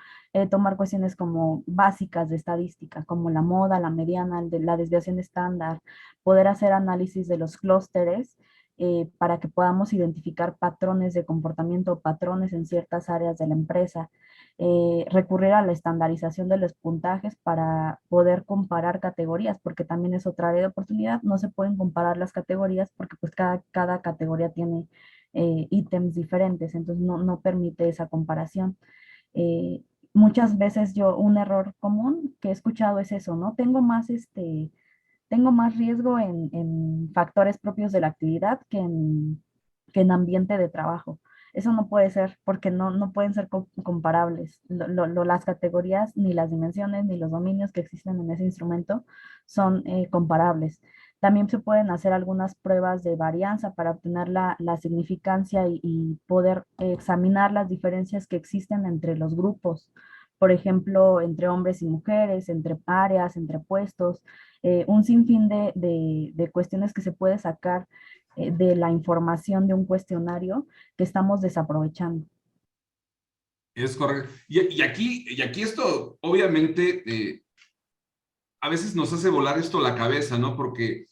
C: tomar cuestiones como básicas de estadística, como la moda, la mediana, la desviación estándar, poder hacer análisis de los clústeres para que podamos identificar patrones de comportamiento, patrones en ciertas áreas de la empresa, recurrir a la estandarización de los puntajes para poder comparar categorías, porque también es otra área de oportunidad. No se pueden comparar las categorías porque pues cada categoría tiene ítems diferentes, entonces no permite esa comparación. Muchas veces un error común que he escuchado es eso, ¿no? Tengo más riesgo en factores propios de la actividad que que en ambiente de trabajo. Eso no puede ser, porque no pueden ser comparables. Las categorías, ni las dimensiones, ni los dominios que existen en ese instrumento son comparables. También se pueden hacer algunas pruebas de varianza para obtener la significancia y poder examinar las diferencias que existen entre los grupos. Por ejemplo, entre hombres y mujeres, entre áreas, entre puestos, un sinfín de cuestiones que se puede sacar de la información de un cuestionario que estamos desaprovechando.
A: Es correcto. Y aquí esto, obviamente, a veces nos hace volar esto la cabeza, ¿no? Porque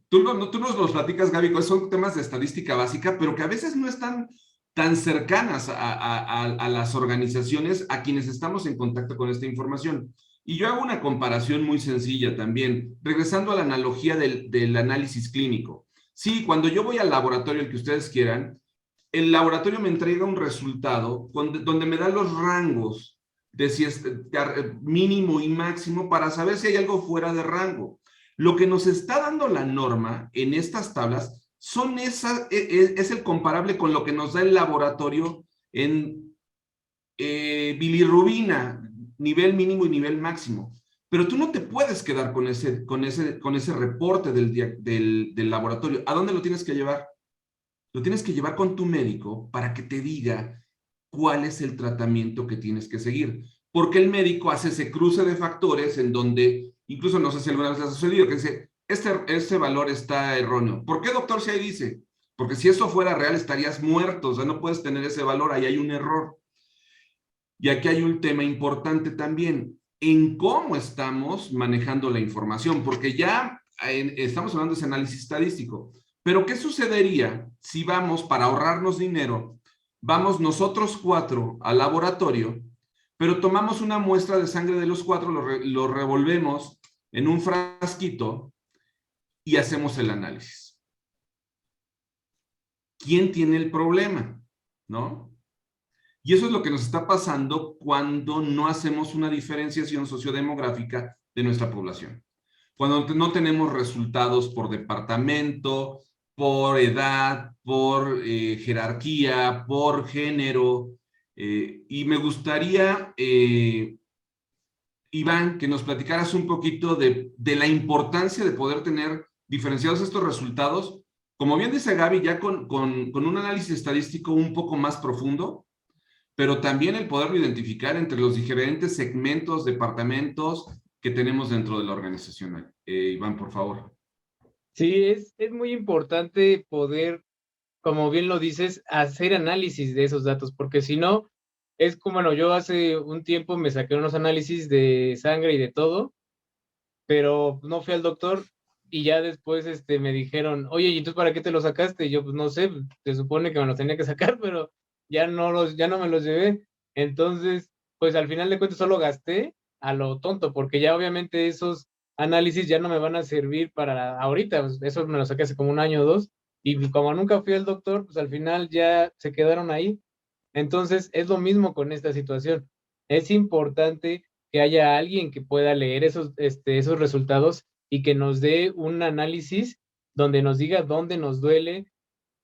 A: tú nos los platicas, Gaby, son temas de estadística básica, pero que a veces no están tan cercanas a las organizaciones a quienes estamos en contacto con esta información. Y yo hago una comparación muy sencilla también, regresando a la analogía del análisis clínico. Sí, cuando yo voy al laboratorio, el que ustedes quieran, el laboratorio me entrega un resultado donde me da los rangos de si es mínimo y máximo para saber si hay algo fuera de rango. Lo que nos está dando la norma en estas tablas es el comparable con lo que nos da el laboratorio en bilirrubina, nivel mínimo y nivel máximo. Pero tú no te puedes quedar con ese reporte del laboratorio. ¿A dónde lo tienes que llevar? Lo tienes que llevar con tu médico para que te diga cuál es el tratamiento que tienes que seguir. Porque el médico hace ese cruce de factores en donde, incluso no sé si alguna vez les ha sucedido, que dice, este valor está erróneo. ¿Por qué, doctor, si ahí dice? Porque si eso fuera real estarías muerto, o sea, no puedes tener ese valor, ahí hay un error. Y aquí hay un tema importante también, en cómo estamos manejando la información, porque ya estamos hablando de ese análisis estadístico. Pero ¿qué sucedería si vamos, para ahorrarnos dinero, vamos nosotros 4 al laboratorio, pero tomamos una muestra de sangre de los 4, lo revolvemos en un frasquito y hacemos el análisis? ¿Quién tiene el problema? ¿No? Y eso es lo que nos está pasando cuando no hacemos una diferenciación sociodemográfica de nuestra población. Cuando no tenemos resultados por departamento, por edad, por jerarquía, por género. Y me gustaría, Iván, que nos platicaras un poquito de la importancia de poder tener diferenciados estos resultados, como bien dice Gaby, ya con un análisis estadístico un poco más profundo, pero también el poderlo identificar entre los diferentes segmentos, departamentos que tenemos dentro de la organización. Iván, por favor.
D: Sí, es muy importante poder, como bien lo dices, hacer análisis de esos datos, porque si no, es como, bueno, yo hace un tiempo me saqué unos análisis de sangre y de todo, pero no fui al doctor y ya después me dijeron, oye, ¿y tú para qué te lo sacaste? Y yo, pues no sé, se supone que me los tenía que sacar, pero ya no me los llevé. Entonces, pues al final de cuentas solo gasté a lo tonto, porque ya obviamente esos análisis ya no me van a servir para ahorita, pues eso me lo saqué hace como un año o dos, y como nunca fui al doctor, pues al final ya se quedaron ahí. Entonces, es lo mismo con esta situación. Es importante que haya alguien que pueda leer esos resultados y que nos dé un análisis donde nos diga dónde nos duele,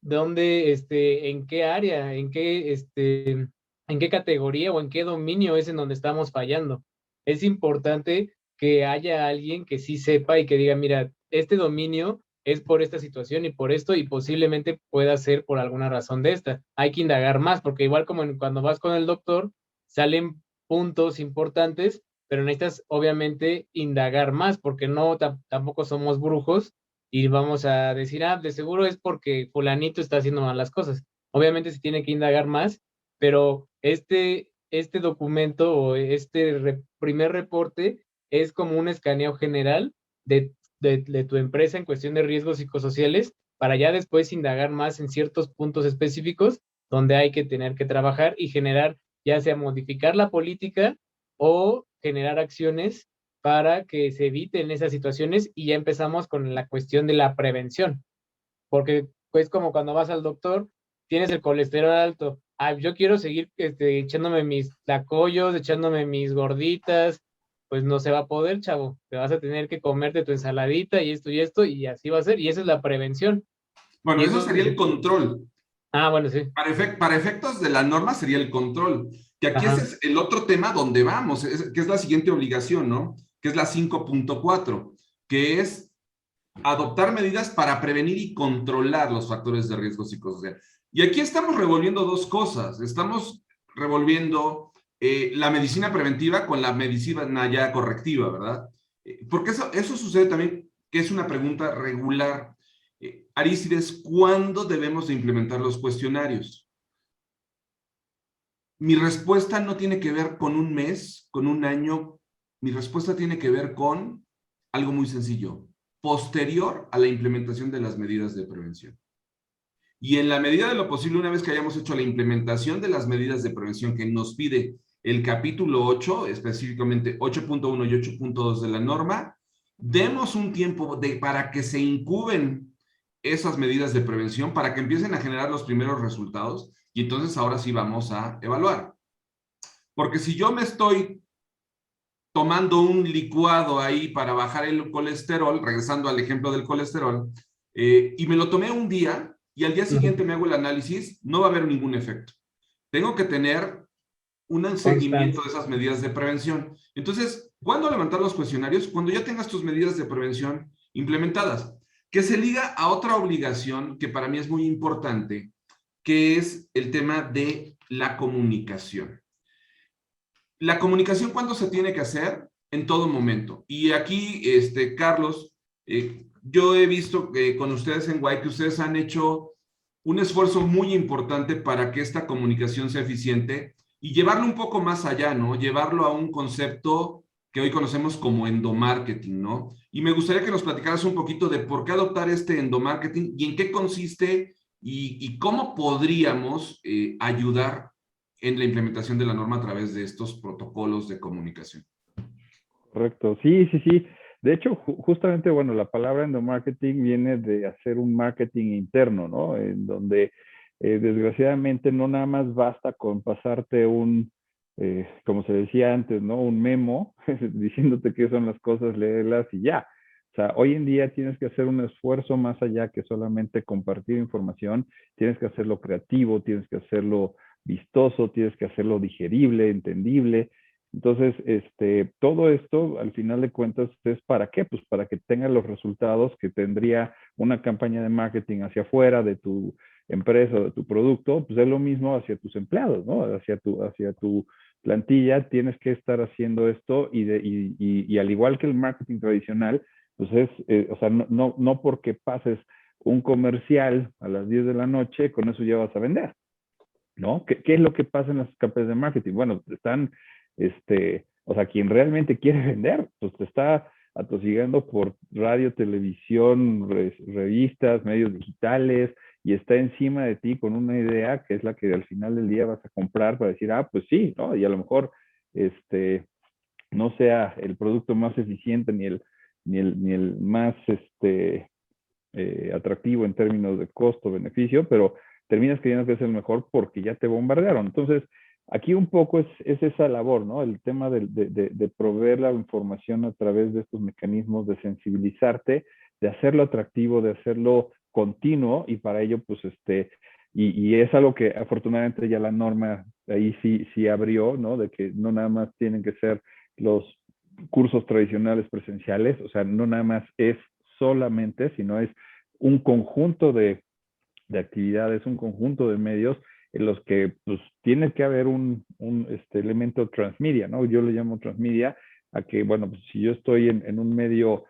D: dónde, en qué área, en qué categoría o en qué dominio es en donde estamos fallando. Es importante que haya alguien que sí sepa y que diga, mira, este dominio es por esta situación y por esto, y posiblemente pueda ser por alguna razón de esta. Hay que indagar más, porque igual como cuando vas con el doctor, salen puntos importantes, pero necesitas obviamente indagar más, porque no tampoco somos brujos y vamos a decir, de seguro es porque fulanito está haciendo mal las cosas. Obviamente se tiene que indagar más, pero este documento o primer reporte es como un escaneo general de tu empresa en cuestión de riesgos psicosociales para ya después indagar más en ciertos puntos específicos donde hay que tener que trabajar y generar, ya sea modificar la política o generar acciones para que se eviten esas situaciones, y ya empezamos con la cuestión de la prevención, porque pues como cuando vas al doctor, tienes el colesterol alto, yo quiero seguir echándome mis tlacoyos, echándome mis gorditas, pues no se va a poder, chavo, te vas a tener que comerte tu ensaladita y esto, y así va a ser, y esa es la prevención.
A: Bueno,
D: Y
A: eso
D: eso
A: sería el control.
D: Ah, bueno, sí.
A: Para efectos de la norma sería el control, que aquí ese
D: Ajá.
A: es el otro tema donde vamos, que es la siguiente obligación, ¿no? Que es la 5.4, que es adoptar medidas para prevenir y controlar los factores de riesgo psicosocial. Y aquí estamos revolviendo dos cosas. Estamos revolviendo la medicina preventiva con la medicina ya correctiva, ¿verdad? Porque eso sucede también, que es una pregunta regular. Arístides, ¿cuándo debemos de implementar los cuestionarios? Mi respuesta no tiene que ver con un mes, con un año. Mi respuesta tiene que ver con algo muy sencillo, posterior a la implementación de las medidas de prevención. Y en la medida de lo posible, una vez que hayamos hecho la implementación de las medidas de prevención que nos pide el capítulo 8, específicamente 8.1 y 8.2 de la norma, demos un tiempo para que se incuben esas medidas de prevención, para que empiecen a generar los primeros resultados, y entonces ahora sí vamos a evaluar. Porque si yo me estoy tomando un licuado ahí para bajar el colesterol, regresando al ejemplo del colesterol, y me lo tomé un día y al día siguiente me hago el análisis, no va a haber ningún efecto. Tengo que tener un seguimiento
D: Constante.
A: de esas medidas de prevención. Entonces, ¿cuándo levantar los cuestionarios? Cuando ya tengas tus medidas de prevención implementadas, que se liga a otra obligación que para mí es muy importante, que es el tema de la comunicación. La comunicación, ¿cuándo se tiene que hacer? En todo momento. Y aquí, Carlos, yo he visto que con ustedes en Guay que ustedes han hecho un esfuerzo muy importante para que esta comunicación sea eficiente y llevarlo un poco más allá, ¿no? Llevarlo a un concepto que hoy conocemos como endomarketing, ¿no? Y me gustaría que nos platicaras un poquito de por qué adoptar este endomarketing y en qué consiste y cómo podríamos ayudar en la implementación de la norma a través de estos protocolos de comunicación.
B: Correcto, sí, sí, sí. De hecho, justamente, bueno, la palabra endomarketing viene de hacer un marketing interno, ¿no? En donde, desgraciadamente, no nada más basta con pasarte como se decía antes, ¿no? Un memo diciéndote qué son las cosas, léelas y ya. O sea, hoy en día tienes que hacer un esfuerzo más allá que solamente compartir información, tienes que hacerlo creativo, tienes que hacerlo vistoso, tienes que hacerlo digerible, entendible. Entonces, todo esto, al final de cuentas, ¿es para qué? Pues para que tenga los resultados que tendría una campaña de marketing hacia afuera de tu empresa o de tu producto, pues es lo mismo hacia tus empleados, ¿no? Hacia tu plantilla, tienes que estar haciendo esto y al igual que el marketing tradicional, pues o sea, no porque pases un comercial a las 10 de la noche, con eso ya vas a vender, ¿no? ¿Qué es lo que pasa en las campañas de marketing? Bueno, o sea, quien realmente quiere vender, pues te está atosigando por radio, televisión, revistas, medios digitales, y está encima de ti con una idea que es la que al final del día vas a comprar para decir, ah, pues sí, ¿no? Y a lo mejor, no sea el producto más eficiente ni el más, atractivo en términos de costo-beneficio, pero terminas creyendo que es el mejor porque ya te bombardearon. Entonces, aquí un poco es esa labor, ¿no? El tema de proveer la información a través de estos mecanismos, de sensibilizarte, de hacerlo atractivo, de hacerlo continuo, y para ello, pues, y es algo que afortunadamente ya la norma ahí sí abrió, ¿no? De que no nada más tienen que ser los cursos tradicionales presenciales, o sea, no nada más es solamente, sino es un conjunto de actividades, un conjunto de medios en los que pues tiene que haber un elemento transmedia, ¿no? Yo le llamo transmedia a que, bueno, pues si yo estoy en un medio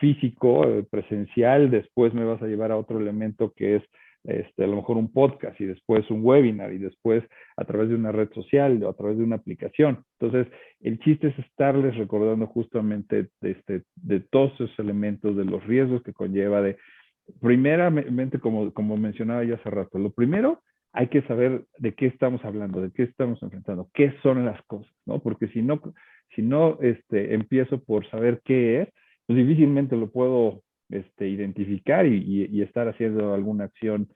B: físico, presencial, después me vas a llevar a otro elemento que es a lo mejor un podcast, y después un webinar, y después a través de una red social o a través de una aplicación. Entonces, el chiste es estarles recordando justamente de todos esos elementos, de los riesgos que conlleva, primeramente, como mencionaba yo hace rato, lo primero, hay que saber de qué estamos hablando, de qué estamos enfrentando, qué son las cosas, ¿no? Porque si no empiezo por saber qué es, pues difícilmente lo puedo identificar y estar haciendo alguna acción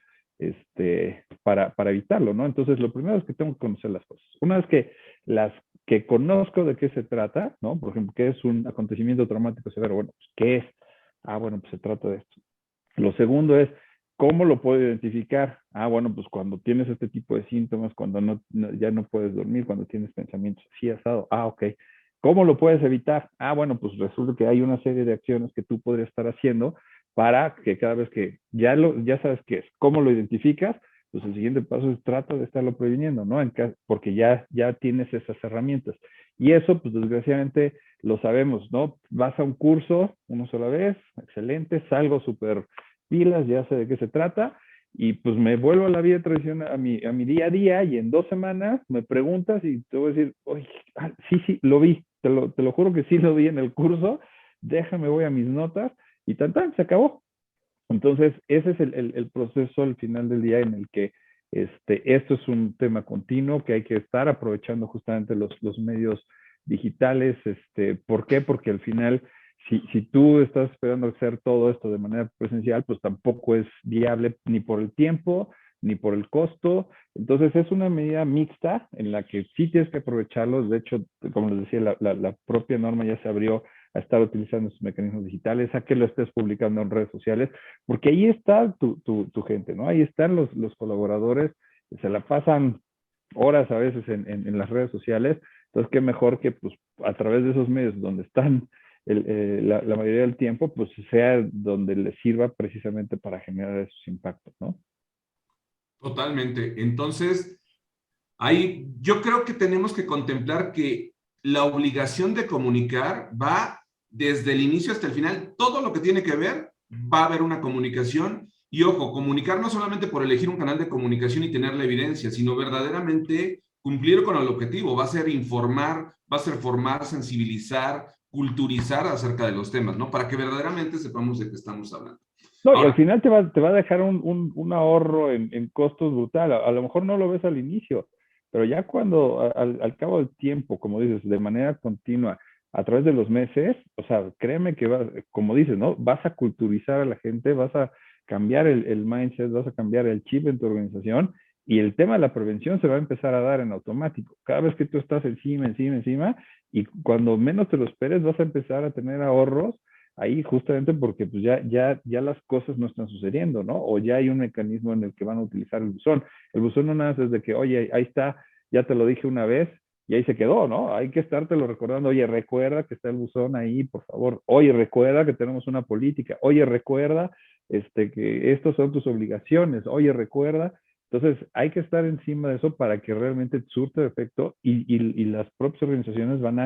B: para evitarlo, ¿no? Entonces, lo primero es que tengo que conocer las cosas. Una vez que conozco de qué se trata, ¿no? Por ejemplo, ¿qué es un acontecimiento traumático severo? Bueno, pues, ¿qué es? Ah, bueno, pues se trata de esto. Lo segundo es, ¿Cómo lo puedo identificar? Bueno, pues cuando tienes este tipo de síntomas, cuando ya no puedes dormir, cuando tienes pensamientos así asado. Ok. ¿Cómo lo puedes evitar? Bueno, pues resulta que hay una serie de acciones que tú podrías estar haciendo para que cada vez que ya sabes qué es, cómo lo identificas, pues el siguiente paso es trata de estarlo previniendo, ¿no? Porque ya tienes esas herramientas. Y eso, pues desgraciadamente lo sabemos, ¿no? Vas a un curso una sola vez, excelente, salgo súper pilas, ya sé de qué se trata, y pues me vuelvo a la vida tradicional, a mi día a día, y en 2 semanas me preguntas y te voy a decir, oye, sí, lo vi, te lo juro que sí lo vi en el curso, déjame, voy a mis notas, y tan, se acabó. Entonces, ese es el proceso al final del día en el que esto es un tema continuo que hay que estar aprovechando justamente los medios digitales. ¿Por qué? Porque al final, si tú estás esperando hacer todo esto de manera presencial, pues tampoco es viable ni por el tiempo, ni por el costo. Entonces, es una medida mixta en la que sí tienes que aprovecharlos. De hecho, como les decía, la propia norma ya se abrió a estar utilizando estos mecanismos digitales, a que lo estés publicando en redes sociales, porque ahí está tu gente, ¿no? Ahí están los colaboradores, se la pasan horas a veces en las redes sociales, entonces qué mejor que pues a través de esos medios donde están la mayoría del tiempo, pues sea donde les sirva precisamente para generar esos impactos, ¿no?
A: Totalmente. Entonces, ahí yo creo que tenemos que contemplar que la obligación de comunicar va desde el inicio hasta el final. Todo lo que tiene que ver, va a haber una comunicación. Y ojo, comunicar no solamente por elegir un canal de comunicación y tener la evidencia, sino verdaderamente cumplir con el objetivo. Va a ser informar, va a ser formar, sensibilizar, culturizar acerca de los temas, ¿no? Para que verdaderamente sepamos de qué estamos hablando.
B: No, y al
A: Ahora,
B: final te va a dejar un ahorro en costos brutal. A lo mejor no lo ves al inicio, pero ya cuando al cabo del tiempo, como dices, de manera continua, a través de los meses, o sea, créeme que como dices, ¿no? Vas a culturizar a la gente, vas a cambiar el mindset, vas a cambiar el chip en tu organización, y el tema de la prevención se va a empezar a dar en automático. Cada vez que tú estás encima, y cuando menos te lo esperes, vas a empezar a tener ahorros ahí, justamente porque pues ya las cosas no están sucediendo, ¿no? O ya hay un mecanismo en el que van a utilizar el buzón. El buzón no nace desde que, oye, ahí está, ya te lo dije una vez y ahí se quedó, ¿no? Hay que estártelo recordando. Oye, recuerda que está el buzón ahí, por favor. Oye, recuerda que tenemos una política. Oye, recuerda que estas son tus obligaciones. Oye, recuerda. Entonces, hay que estar encima de eso para que realmente surte efecto, y las propias organizaciones van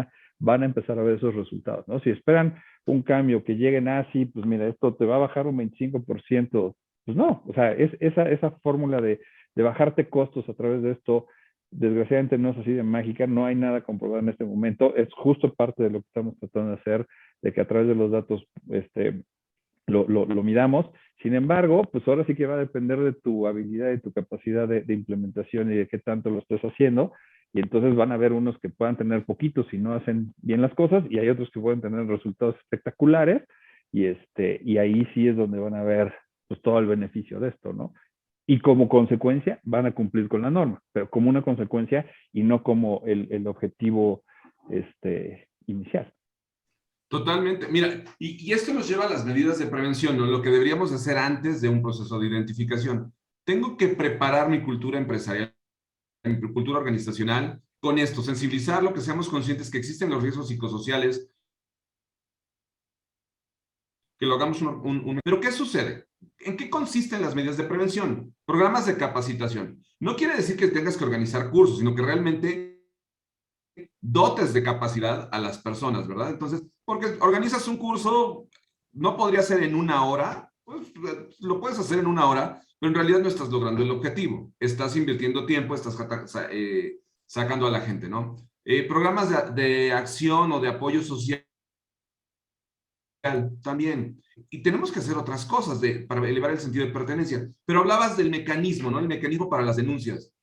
B: a empezar a ver esos resultados, ¿no? Si esperan un cambio que lleguen así, pues mira, esto te va a bajar un 25%, pues no, o sea, esa fórmula de bajarte costos a través de esto, desgraciadamente no es así de mágica, no hay nada comprobado en este momento, es justo parte de lo que estamos tratando de hacer, de que a través de los datos lo midamos. Sin embargo, pues ahora sí que va a depender de tu habilidad y tu capacidad de implementación y de qué tanto lo estés haciendo. Y entonces van a haber unos que puedan tener poquitos si no hacen bien las cosas, y hay otros que pueden tener resultados espectaculares, y ahí sí es donde van a ver pues todo el beneficio de esto, ¿no? Y como consecuencia van a cumplir con la norma, pero como una consecuencia y no como el objetivo inicial.
A: totalmente. Mira, y esto nos lleva a las medidas de prevención, ¿no? Lo que deberíamos hacer antes de un proceso de identificación. Tengo que preparar mi cultura empresarial, mi cultura organizacional con esto, sensibilizarlo, que seamos conscientes que existen los riesgos psicosociales, que lo hagamos Pero ¿qué sucede? ¿En qué consisten las medidas de prevención? Programas de capacitación. No quiere decir que tengas que organizar cursos, sino que realmente dotes de capacidad a las personas, ¿verdad? Entonces, porque organizas un curso, no podría ser en una hora, pues lo puedes hacer en una hora, pero en realidad no estás logrando el objetivo. Estás invirtiendo tiempo, estás sacando a la gente, ¿no? Programas de acción o de apoyo social también. Y tenemos que hacer otras cosas para elevar el sentido de pertenencia. Pero hablabas del mecanismo, ¿no? El mecanismo para las denuncias.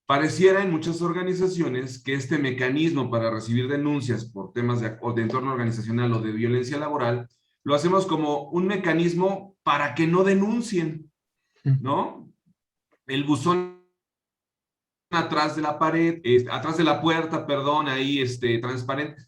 A: Pareciera en muchas organizaciones que este mecanismo para recibir denuncias por temas de entorno organizacional o de violencia laboral, lo hacemos como un mecanismo para que no denuncien, ¿no? El buzón atrás de la pared, atrás de la puerta, perdón, ahí transparente.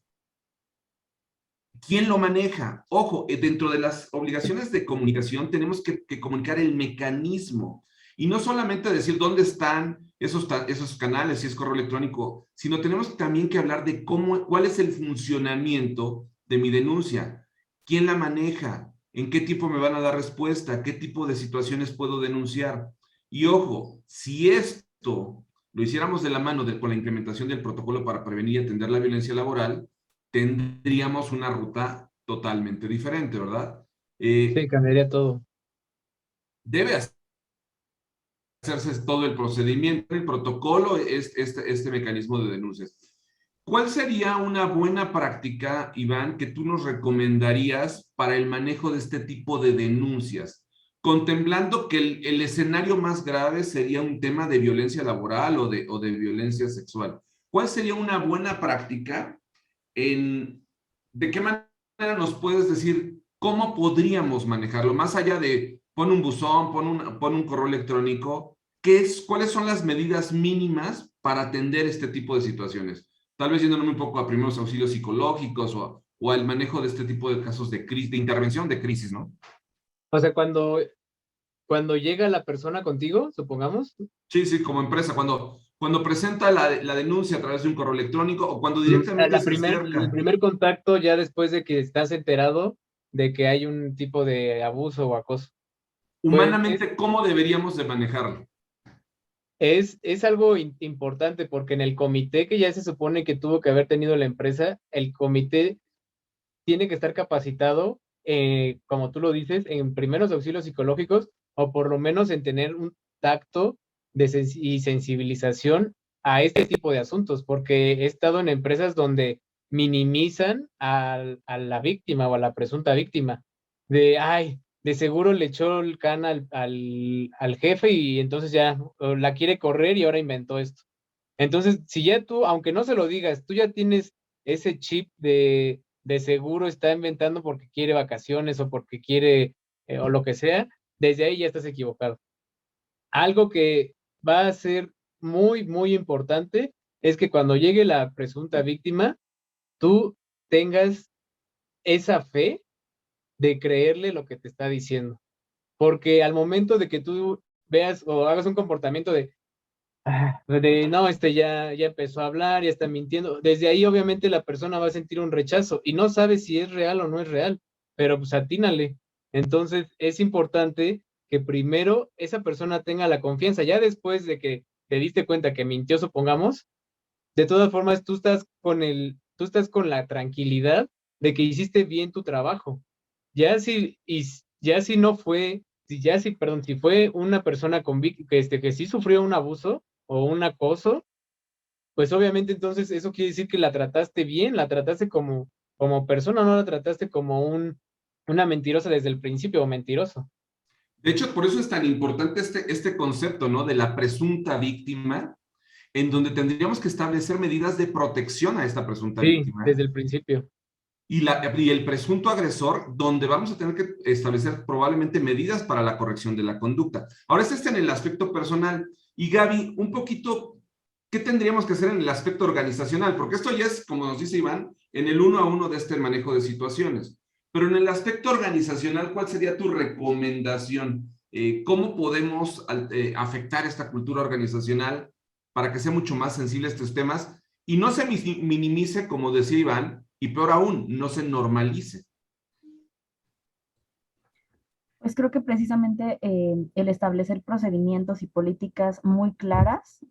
A: ¿Quién lo maneja? Ojo, dentro de las obligaciones de comunicación tenemos que comunicar el mecanismo y no solamente decir dónde están esos canales, si es correo electrónico, sino tenemos también que hablar de cuál es el funcionamiento de mi denuncia, quién la maneja, en qué tipo me van a dar respuesta, qué tipo de situaciones puedo denunciar. Y ojo, si esto lo hiciéramos de la mano con la implementación del protocolo para prevenir y atender la violencia laboral, tendríamos una ruta totalmente diferente, ¿verdad?
D: Sí, cambiaría todo.
A: Debe hacerse todo el procedimiento, el protocolo, es este mecanismo de denuncias. ¿Cuál sería una buena práctica, Iván, que tú nos recomendarías para el manejo de este tipo de denuncias? Contemplando que el escenario más grave sería un tema de violencia laboral o de violencia sexual. ¿Cuál sería una buena práctica de qué manera nos puedes decir cómo podríamos manejarlo? Más allá de pon un buzón, pon un correo electrónico, ¿cuáles son las medidas mínimas para atender este tipo de situaciones? Tal vez yéndonos un poco a primeros auxilios psicológicos o al manejo de este tipo de casos de crisis, de intervención de crisis, ¿no?
D: O sea, cuando llega la persona contigo, supongamos,
A: Sí, sí, como empresa, cuando presenta la denuncia a través de un correo electrónico o cuando directamente se
D: el
A: acerca.
D: primer contacto ya después de que estás enterado de que hay un tipo de abuso o acoso. Pues
A: Humanamente, ¿cómo deberíamos de manejarlo?
D: es algo importante porque en el comité que ya se supone que tuvo que haber tenido la empresa, el comité tiene que estar capacitado, como tú lo dices, en primeros auxilios psicológicos o por lo menos en tener un tacto y sensibilización a este tipo de asuntos, porque he estado en empresas donde minimizan a la víctima o a la presunta víctima, ay, de seguro le echó el can al jefe y entonces ya la quiere correr y ahora inventó esto. Entonces, si ya tú, aunque no se lo digas, tú ya tienes ese chip de seguro está inventando porque quiere vacaciones o porque quiere o lo que sea, desde ahí ya estás equivocado. Algo que va a ser muy, muy importante es que cuando llegue la presunta víctima, tú tengas esa fe de creerle lo que te está diciendo. Porque al momento de que tú veas o hagas un comportamiento no, ya empezó a hablar, ya está mintiendo. Desde ahí, obviamente, la persona va a sentir un rechazo y no sabe si es real o no es real, pero pues atínale. Entonces, es importante que primero esa persona tenga la confianza. Ya después de que te diste cuenta que mintió, supongamos, de todas formas, tú estás con la tranquilidad de que hiciste bien tu trabajo. Ya si no fue, perdón, si fue una persona que sí sufrió un abuso o un acoso, pues obviamente entonces eso quiere decir que la trataste bien, la trataste como persona, no la trataste como una mentirosa desde el principio o mentiroso.
A: De hecho, por eso es tan importante este concepto, ¿no? De la presunta víctima, en donde tendríamos que establecer medidas de protección a esta presunta
D: Sí,
A: víctima
D: desde el principio.
A: y el presunto agresor, donde vamos a tener que establecer probablemente medidas para la corrección de la conducta. Ahora, este está en el aspecto personal. Y Gaby, un poquito, ¿qué tendríamos que hacer en el aspecto organizacional? Porque esto ya es, como nos dice Iván, en el uno a uno de este manejo de situaciones. Pero en el aspecto organizacional, ¿cuál sería tu recomendación? ¿Cómo podemos afectar esta cultura organizacional para que sea mucho más sensible a estos temas y no se minimice, como decía Iván, y peor aún, no se normalice?
C: Pues creo que precisamente el establecer procedimientos y políticas muy claras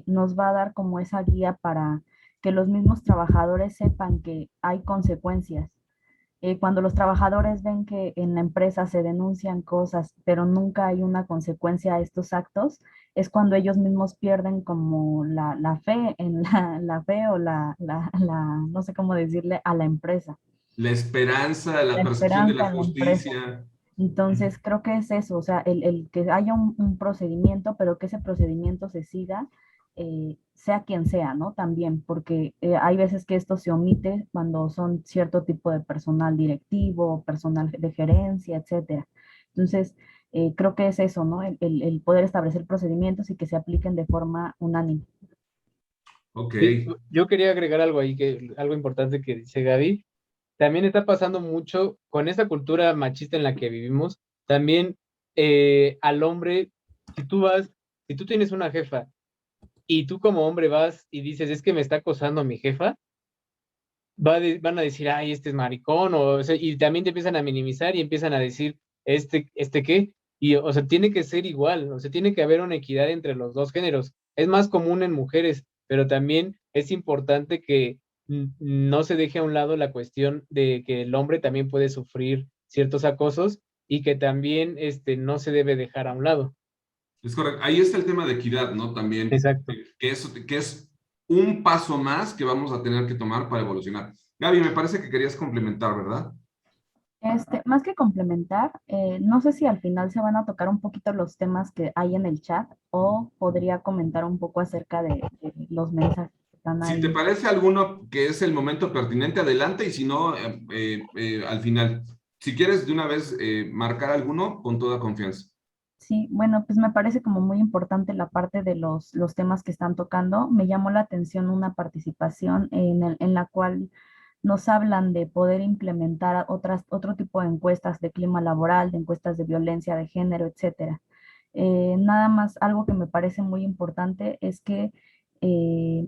C: nos va a dar como esa guía para que los mismos trabajadores sepan que hay consecuencias. Cuando los trabajadores ven que en la empresa se denuncian cosas, pero nunca hay una consecuencia a estos actos, es cuando ellos mismos pierden como la fe en la fe o no sé cómo decirle, a la empresa,
A: La esperanza,
C: la
A: la percepción de la
C: esperanza en la empresa.
A: justicia.
C: Entonces, creo que es eso, o sea, el que haya un procedimiento, pero que ese procedimiento se siga, sea quien sea, ¿no? También, porque hay veces que esto se omite cuando son cierto tipo de personal directivo, personal de gerencia, etcétera. Entonces, creo que es eso, ¿no? El poder establecer procedimientos y que se apliquen de forma unánime.
A: Ok.
D: Sí, yo quería agregar algo ahí, algo importante que dice Gaby. también está pasando mucho con esta cultura machista en la que vivimos, también al hombre, si tú vas, si tú tienes una jefa y tú como hombre vas y dices, es que me está acosando mi jefa, van a decir, ay, este es maricón, o sea, y también te empiezan a minimizar y empiezan a decir, ¿este qué? Y, o sea, tiene que ser igual, o sea, tiene que haber una equidad entre los dos géneros. Es más común en mujeres, pero también es importante que no se deje a un lado la cuestión de que el hombre también puede sufrir ciertos acosos y que también no se debe dejar a un lado.
A: Es correcto. Ahí está el tema de equidad, ¿no? También,
D: Exacto.
A: que es un paso más que vamos a tener que tomar para evolucionar. Gaby, me parece que querías complementar, ¿verdad?
C: Más que complementar, no sé si al final se van a tocar un poquito los temas que hay en el chat o podría comentar un poco acerca de los mensajes que están
A: Si te
C: ahí.
A: parece alguno que es el momento pertinente, adelante, y si no, al final. Si quieres de una vez marcar alguno, con toda confianza.
C: Sí, bueno, pues me parece como muy importante la parte de los temas que están tocando. Me llamó la atención una participación en la cual nos hablan de poder implementar otro tipo de encuestas de clima laboral, de encuestas de violencia de género, etcétera. Nada más, algo que me parece muy importante es que eh,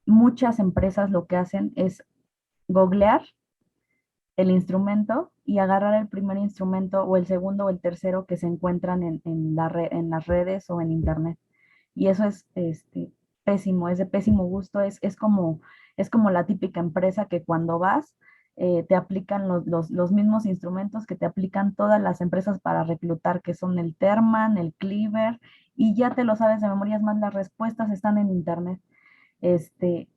C: muchas empresas lo que hacen es googlear el instrumento y agarrar el primer instrumento o el segundo o el tercero que se encuentran en las redes o en internet. Y eso es pésimo, es de pésimo gusto, es como la típica empresa que cuando vas te aplican los mismos instrumentos que te aplican todas las empresas para reclutar, que son el Terman, el Cleaver, y ya te lo sabes de memoria, es más, las respuestas están en internet. Este,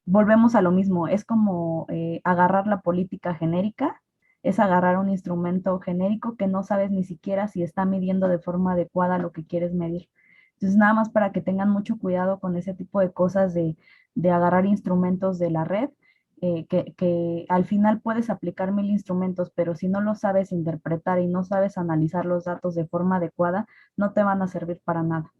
C: volvemos a lo mismo, es como agarrar la política genérica, es agarrar un instrumento genérico que no sabes ni siquiera si está midiendo de forma adecuada lo que quieres medir. Entonces, nada más para que tengan mucho cuidado con ese tipo de cosas de agarrar instrumentos de la red, que al final puedes aplicar 1000 instrumentos, pero si no lo sabes interpretar y no sabes analizar los datos de forma adecuada, no te van a servir para nada.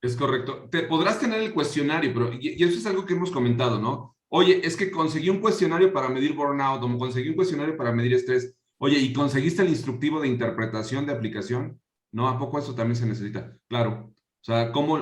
A: Es correcto. Te podrás tener el cuestionario, pero y eso es algo que hemos comentado, ¿no? Oye, es que conseguí un cuestionario para medir burnout, o conseguí un cuestionario para medir estrés. Oye, ¿y conseguiste el instructivo de interpretación de aplicación? No, ¿a poco eso también se necesita? Claro. O sea, ¿cómo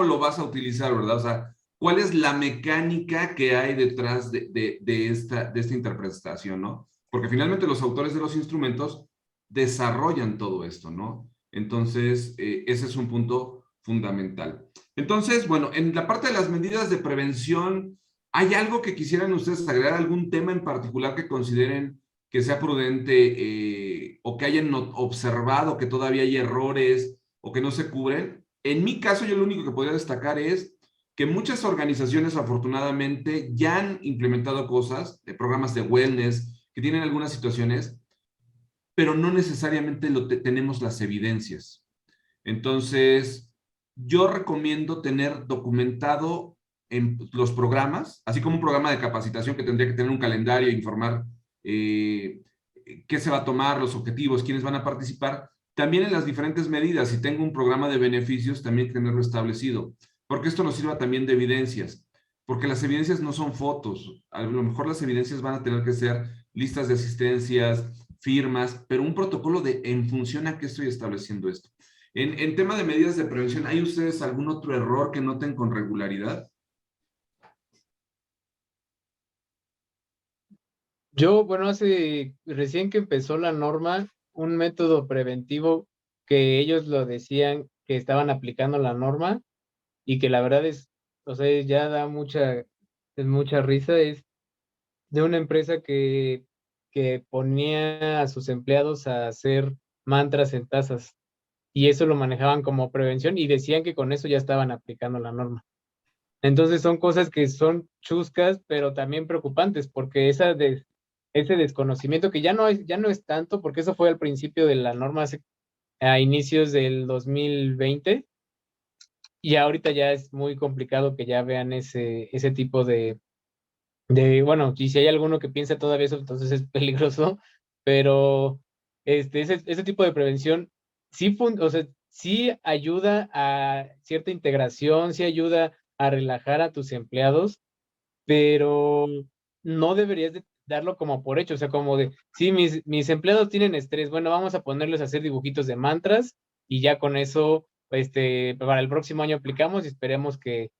A: lo vas a utilizar, verdad? O sea, ¿cuál es la mecánica que hay detrás de esta interpretación, ¿no? Porque finalmente los autores de los instrumentos desarrollan todo esto, ¿no? Entonces, ese es un punto fundamental. Entonces, bueno, en la parte de las medidas de prevención, ¿hay algo que quisieran ustedes agregar, algún tema en particular que consideren que sea prudente o que hayan observado que todavía hay errores o que no se cubren? En mi caso, yo lo único que podría destacar es que muchas organizaciones afortunadamente ya han implementado cosas, de programas de wellness, que tienen algunas situaciones, pero no necesariamente tenemos las evidencias. Entonces, yo recomiendo tener documentado en los programas, así como un programa de capacitación que tendría que tener un calendario e informar eh, qué se va a tomar, los objetivos, quiénes van a participar, también en las diferentes medidas. Si tengo un programa de beneficios, también tenerlo establecido, porque esto nos sirva también de evidencias, porque las evidencias no son fotos, a lo mejor las evidencias van a tener que ser listas de asistencias, firmas, pero un protocolo de en función a qué estoy estableciendo esto. En tema de medidas de prevención, ¿hay ustedes algún otro error que noten con regularidad?
D: Yo, bueno, recién que empezó la norma, un método preventivo que ellos lo decían que estaban aplicando la norma y que la verdad es, o sea, ya es mucha risa, es de una empresa que ponía a sus empleados a hacer mantras en tazas y eso lo manejaban como prevención y decían que con eso ya estaban aplicando la norma. Entonces son cosas que son chuscas, pero también preocupantes, porque ese desconocimiento que ya no es tanto, porque eso fue al principio de la norma, a inicios del 2020, y ahorita ya es muy complicado que ya vean ese tipo bueno, y si hay alguno que piensa todavía eso, entonces es peligroso, pero ese tipo de prevención o sea, sí ayuda a cierta integración, sí ayuda a relajar a tus empleados, pero no deberías darlo como por hecho, o sea, como de, sí, mis empleados tienen estrés, bueno, vamos a ponerles a hacer dibujitos de mantras y ya con eso, para el próximo año aplicamos y esperemos que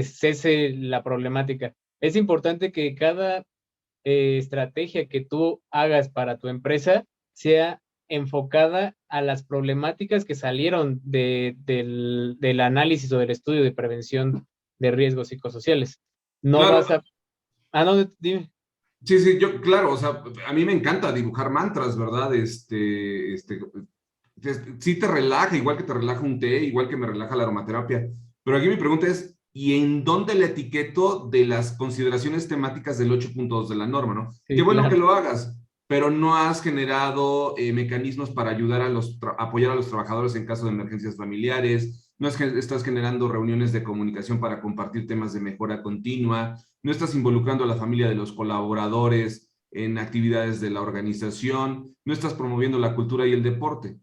D: cese la problemática. Es importante que cada estrategia que tú hagas para tu empresa sea enfocada a las problemáticas que salieron del análisis o del estudio de prevención de riesgos psicosociales. No
A: Claro,
D: vas a... Ah, no, dime.
A: sí, sí, yo, claro, o sea, a mí me encanta dibujar mantras, ¿verdad? Sí te relaja, igual que te relaja un té, igual que me relaja la aromaterapia. Pero aquí mi pregunta es, ¿y en dónde le etiqueto de las consideraciones temáticas del 8.2 de la norma, ¿no? Qué
D: Sí,
A: bueno que
D: claro.
A: lo hagas, pero no has generado mecanismos para ayudar apoyar a los trabajadores en caso de emergencias familiares, no es que estás generando reuniones de comunicación para compartir temas de mejora continua, no estás involucrando a la familia de los colaboradores en actividades de la organización, no estás promoviendo la cultura y el deporte.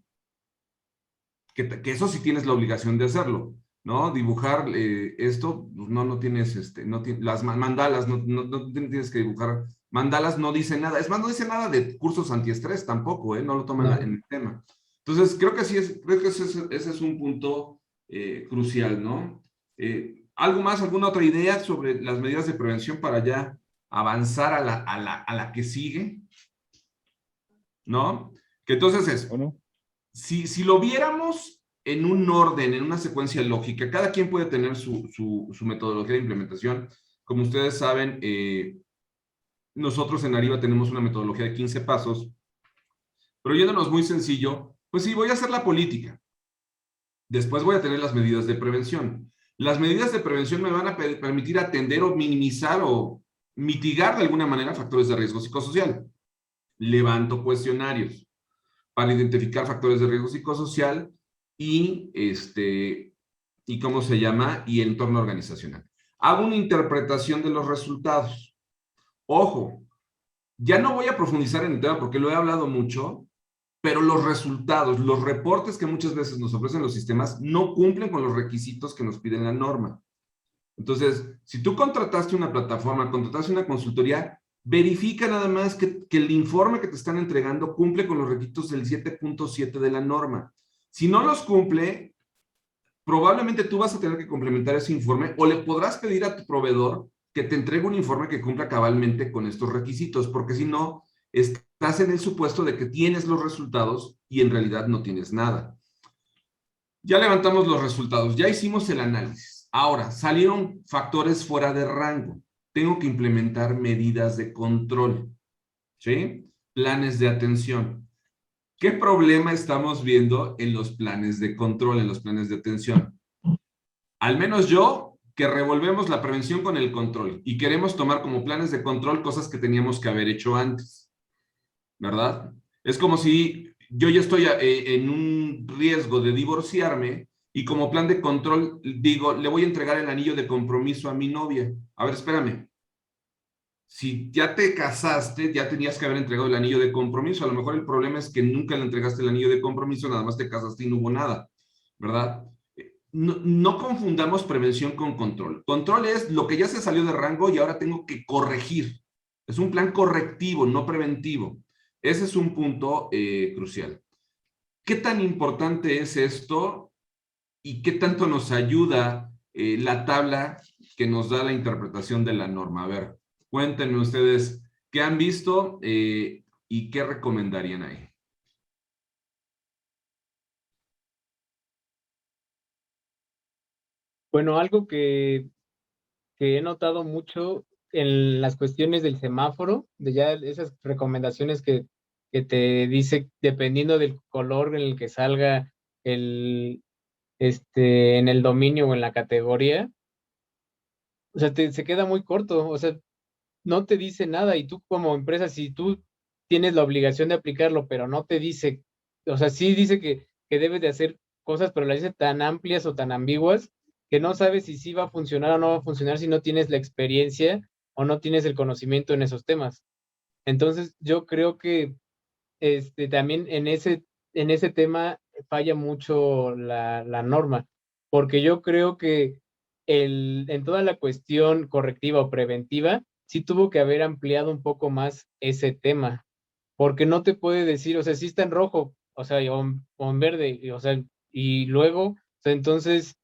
A: Que eso sí tienes la obligación de hacerlo, ¿no? Dibujar esto, pues no tienes, las mandalas, no tienes que dibujar. Mandalas no dice nada, es más, no dice nada de cursos antiestrés tampoco, ¿eh? No lo toman
D: No.
A: en el tema. Entonces, creo que sí creo que ese es un punto crucial, ¿no? ¿Algo más, alguna otra idea sobre las medidas de prevención para ya avanzar a la que sigue? ¿No? Que entonces es,
B: Bueno,
A: si lo viéramos en un orden, en una secuencia lógica, cada quien puede tener su metodología de implementación. Como ustedes saben, nosotros en Arriba tenemos una metodología de 15 pasos, pero yéndonos muy sencillo, pues sí, voy a hacer la política. Después voy a tener las medidas de prevención. Las medidas de prevención me van a permitir atender o minimizar o mitigar de alguna manera factores de riesgo psicosocial. Levanto cuestionarios para identificar factores de riesgo psicosocial y y cómo se llama y el entorno organizacional. Hago una interpretación de los resultados. Ojo, ya no voy a profundizar en el tema porque lo he hablado mucho, pero los resultados, los reportes que muchas veces nos ofrecen los sistemas no cumplen con los requisitos que nos piden la norma. Entonces, si tú contrataste una plataforma, contrataste una consultoría, verifica nada más que el informe que te están entregando cumple con los requisitos del 7.7 de la norma. Si no los cumple, probablemente tú vas a tener que complementar ese informe o le podrás pedir a tu proveedor que te entregue un informe que cumpla cabalmente con estos requisitos, porque si no, estás en el supuesto de que tienes los resultados y en realidad no tienes nada. Ya levantamos los resultados, ya hicimos el análisis. Ahora, salieron factores fuera de rango. Tengo que implementar medidas de control, ¿sí? Planes de atención. ¿Qué problema estamos viendo en los planes de control, en los planes de atención? Al menos yo, que revolvemos la prevención con el control y queremos tomar como planes de control cosas que teníamos que haber hecho antes, ¿verdad? Es como si yo ya estoy en un riesgo de divorciarme y como plan de control digo, le voy a entregar el anillo de compromiso a mi novia. A ver, espérame. Si ya te casaste, ya tenías que haber entregado el anillo de compromiso. A lo mejor el problema es que nunca le entregaste el anillo de compromiso, nada más te casaste y no hubo nada, ¿verdad? No confundamos prevención con control. Control es lo que ya se salió de rango y ahora tengo que corregir. Es un plan correctivo, no preventivo. Ese es un punto crucial. ¿Qué tan importante es esto y qué tanto nos ayuda la tabla que nos da la interpretación de la norma? A ver, cuéntenme ustedes qué han visto y qué recomendarían ahí.
D: Bueno, algo que he notado mucho en las cuestiones del semáforo, de ya esas recomendaciones que te dice, dependiendo del color en el que salga el, en el dominio o en la categoría, o sea, se queda muy corto, o sea, no te dice nada y tú como empresa, si tú tienes la obligación de aplicarlo, pero no te dice, o sea, sí dice que debes de hacer cosas, pero las dice tan amplias o tan ambiguas que no sabes si sí va a funcionar o no va a funcionar si no tienes la experiencia o no tienes el conocimiento en esos temas. Entonces, yo creo que también en ese tema falla mucho la norma, porque yo creo que en toda la cuestión correctiva o preventiva sí tuvo que haber ampliado un poco más ese tema, porque no te puede decir, o sea, sí está en rojo, o sea, o en verde, o sea, y luego, o sea, entonces,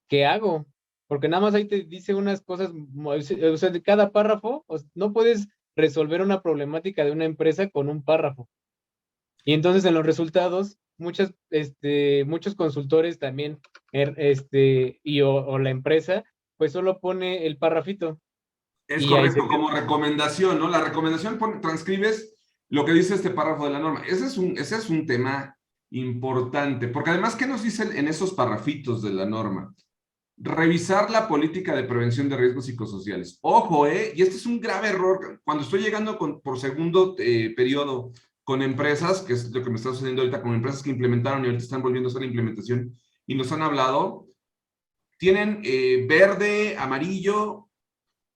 D: ¿qué hago? Porque nada más ahí te dice unas cosas, o sea, de cada párrafo, no puedes resolver una problemática de una empresa con un párrafo. Y entonces en los resultados, muchos consultores también, o la empresa, pues solo pone el parrafito
A: Es
D: y ahí se
A: correcto, como
D: queda.
A: recomendación, ¿no? La recomendación transcribes lo que dice este párrafo de la norma. Ese es un tema importante, porque además, ¿qué nos dicen en esos parrafitos de la norma? Revisar la política de prevención de riesgos psicosociales. Ojo, y este es un grave error. Cuando estoy llegando por segundo periodo con empresas, que es lo que me está sucediendo ahorita, con empresas que implementaron y ahorita están volviendo a hacer la implementación, y nos han hablado, tienen verde, amarillo,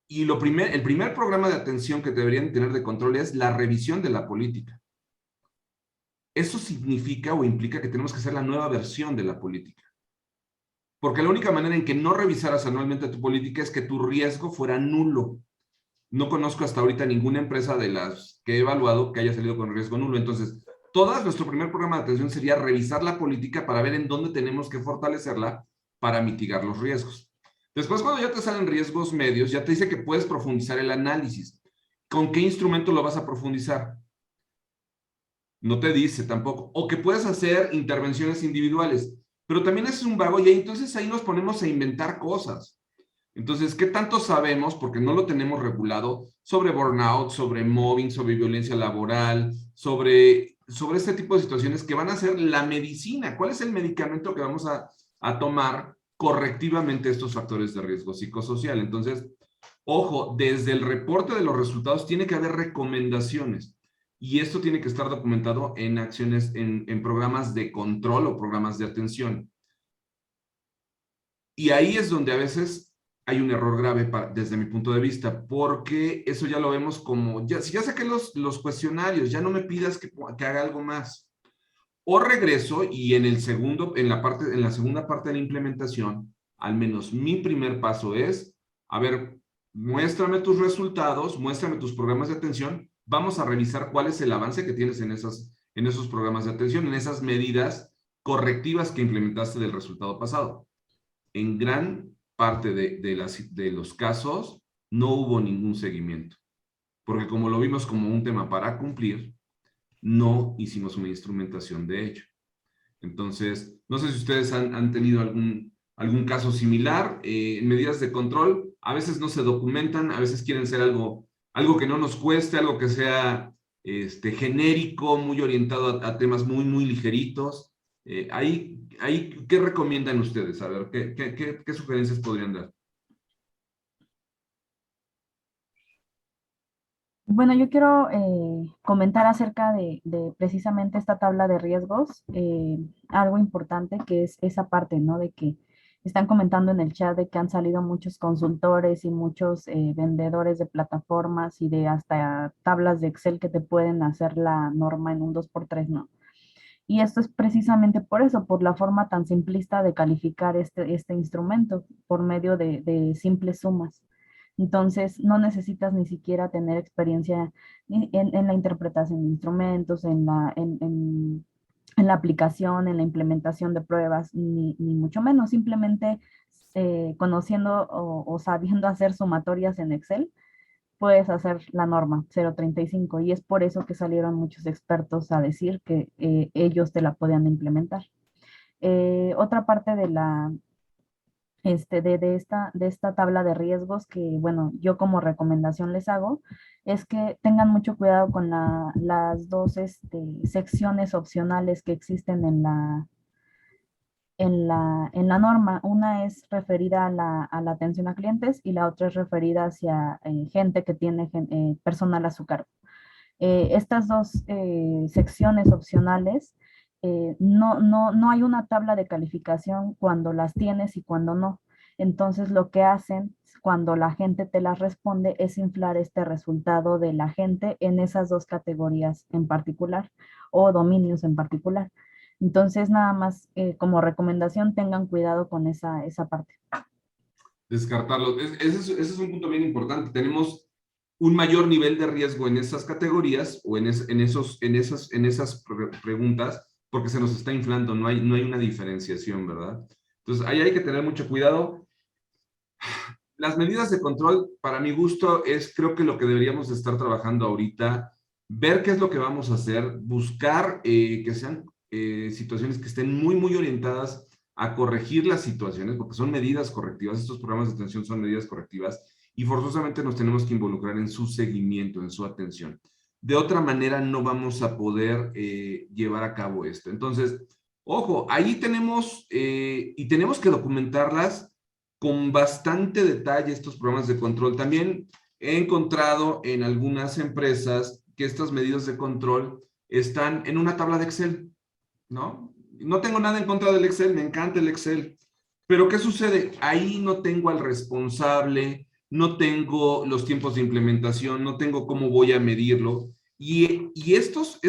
A: y el primer programa de atención que deberían tener de control es la revisión de la política. Eso significa o implica que tenemos que hacer la nueva versión de la política. Porque la única manera en que no revisaras anualmente tu política es que tu riesgo fuera nulo. No conozco hasta ahorita ninguna empresa de las que he evaluado que haya salido con riesgo nulo. Entonces, nuestro primer programa de atención sería revisar la política para ver en dónde tenemos que fortalecerla para mitigar los riesgos. Después, cuando ya te salen riesgos medios, ya te dice que puedes profundizar el análisis. ¿Con qué instrumento lo vas a profundizar? No te dice tampoco. O que puedes hacer intervenciones individuales, pero también es un vago y entonces ahí nos ponemos a inventar cosas. Entonces, ¿qué tanto sabemos, porque no lo tenemos regulado, sobre burnout, sobre mobbing, sobre violencia laboral, sobre este tipo de situaciones que van a ser la medicina? ¿Cuál es el medicamento que vamos a tomar correctivamente estos factores de riesgo psicosocial? Entonces, ojo, desde el reporte de los resultados tiene que haber recomendaciones y esto tiene que estar documentado en acciones, en programas de control o programas de atención. Y ahí es donde a veces hay un error grave desde mi punto de vista, porque eso ya lo vemos como, si ya saqué los cuestionarios, ya no me pidas que haga algo más. O regreso y en la segunda parte de la implementación, al menos mi primer paso es, a ver, muéstrame tus resultados, muéstrame tus programas de atención, vamos a revisar cuál es el avance que tienes en esos programas de atención, en esas medidas correctivas que implementaste del resultado pasado. En gran parte de los casos no hubo ningún seguimiento, porque como lo vimos como un tema para cumplir, no hicimos una instrumentación de ello. Entonces, no sé si ustedes han tenido algún caso similar. En medidas de control, a veces no se documentan, a veces quieren ser algo que no nos cueste, algo que sea genérico, muy orientado a temas muy, muy ligeritos. ¿Qué recomiendan ustedes? A ver, ¿qué sugerencias podrían dar?
C: Bueno, yo quiero comentar acerca de precisamente esta tabla de riesgos, algo importante que es esa parte, ¿no? De que están comentando en el chat de que han salido muchos consultores y muchos vendedores de plataformas y de hasta tablas de Excel que te pueden hacer la norma en un 2x3, ¿no? Y esto es precisamente por eso, por la forma tan simplista de calificar este instrumento por medio de simples sumas. Entonces, no necesitas ni siquiera tener experiencia en la interpretación de instrumentos, en la aplicación, en la implementación de pruebas, ni mucho menos. Simplemente conociendo o sabiendo hacer sumatorias en Excel, puedes hacer la norma 0.35 y es por eso que salieron muchos expertos a decir que ellos te la podían implementar. Otra parte de esta tabla de riesgos que, bueno, yo como recomendación les hago, es que tengan mucho cuidado con las dos secciones opcionales que existen en la norma. Una es referida a la atención a clientes y la otra es referida hacia gente que tiene personal a su cargo. Estas dos secciones opcionales, no hay una tabla de calificación cuando las tienes y cuando no. Entonces lo que hacen cuando la gente te las responde es inflar este resultado de la gente en esas dos categorías en particular o dominios en particular. Entonces, nada más como recomendación, tengan cuidado con esa parte.
A: Descartarlo. Ese es un punto bien importante. Tenemos un mayor nivel de riesgo en esas categorías o en esas preguntas, porque se nos está inflando, no hay una diferenciación, ¿verdad? Entonces, ahí hay que tener mucho cuidado. Las medidas de control, para mi gusto, creo que lo que deberíamos estar trabajando ahorita, ver qué es lo que vamos a hacer, buscar que sean situaciones que estén muy, muy orientadas a corregir las situaciones, porque son medidas correctivas, estos programas de atención son medidas correctivas, y forzosamente nos tenemos que involucrar en su seguimiento, en su atención. De otra manera, no vamos a poder llevar a cabo esto. Entonces, ojo, ahí tenemos, y tenemos que documentarlas con bastante detalle estos programas de control. También he encontrado en algunas empresas que estas medidas de control están en una tabla de Excel, ¿no? No tengo nada en contra del Excel, me encanta el Excel. Pero ¿qué sucede? Ahí no tengo al responsable, no tengo los tiempos de implementación, no tengo cómo voy a medirlo. Y estos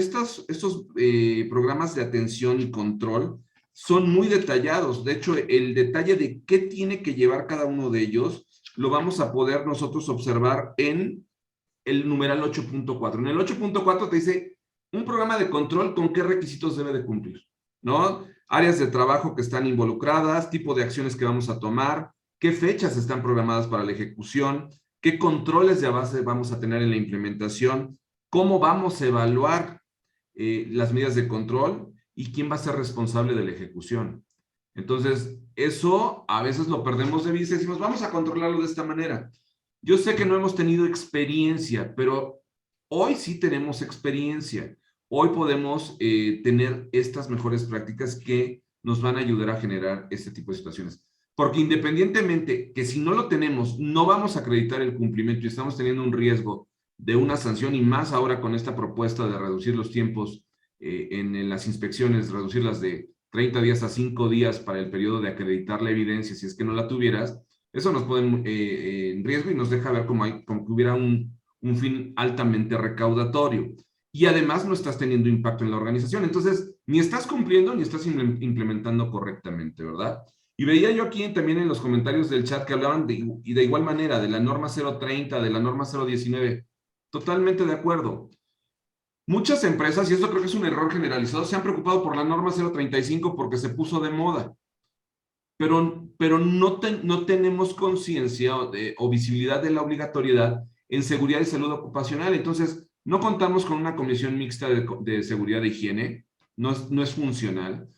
A: programas de atención y control son muy detallados. De hecho, el detalle de qué tiene que llevar cada uno de ellos lo vamos a poder nosotros observar en el numeral 8.4. En el 8.4 te dice un programa de control con qué requisitos debe de cumplir, ¿no? Áreas de trabajo que están involucradas, tipo de acciones que vamos a tomar, qué fechas están programadas para la ejecución, qué controles de base vamos a tener en la implementación, cómo vamos a evaluar las medidas de control y quién va a ser responsable de la ejecución. Entonces, eso a veces lo perdemos de vista y decimos, vamos a controlarlo de esta manera. Yo sé que no hemos tenido experiencia, pero hoy sí tenemos experiencia. Hoy podemos tener estas mejores prácticas que nos van a ayudar a generar este tipo de situaciones. Porque independientemente que si no lo tenemos, no vamos a acreditar el cumplimiento y estamos teniendo un riesgo de una sanción y más ahora con esta propuesta de reducir los tiempos en las inspecciones, reducirlas de 30 días a 5 días para el periodo de acreditar la evidencia si es que no la tuvieras, eso nos pone en riesgo y nos deja ver como que hubiera un fin altamente recaudatorio. Y además no estás teniendo impacto en la organización. Entonces, ni estás cumpliendo ni estás implementando correctamente, ¿verdad? Y veía yo aquí también en los comentarios del chat que hablaban y de igual manera de la norma 030, de la norma 019. Totalmente de acuerdo. Muchas empresas, y esto creo que es un error generalizado, se han preocupado por la norma 035 porque se puso de moda. Pero no tenemos conciencia o visibilidad de la obligatoriedad en seguridad y salud ocupacional. Entonces, no contamos con una comisión mixta de seguridad e higiene, no es funcional.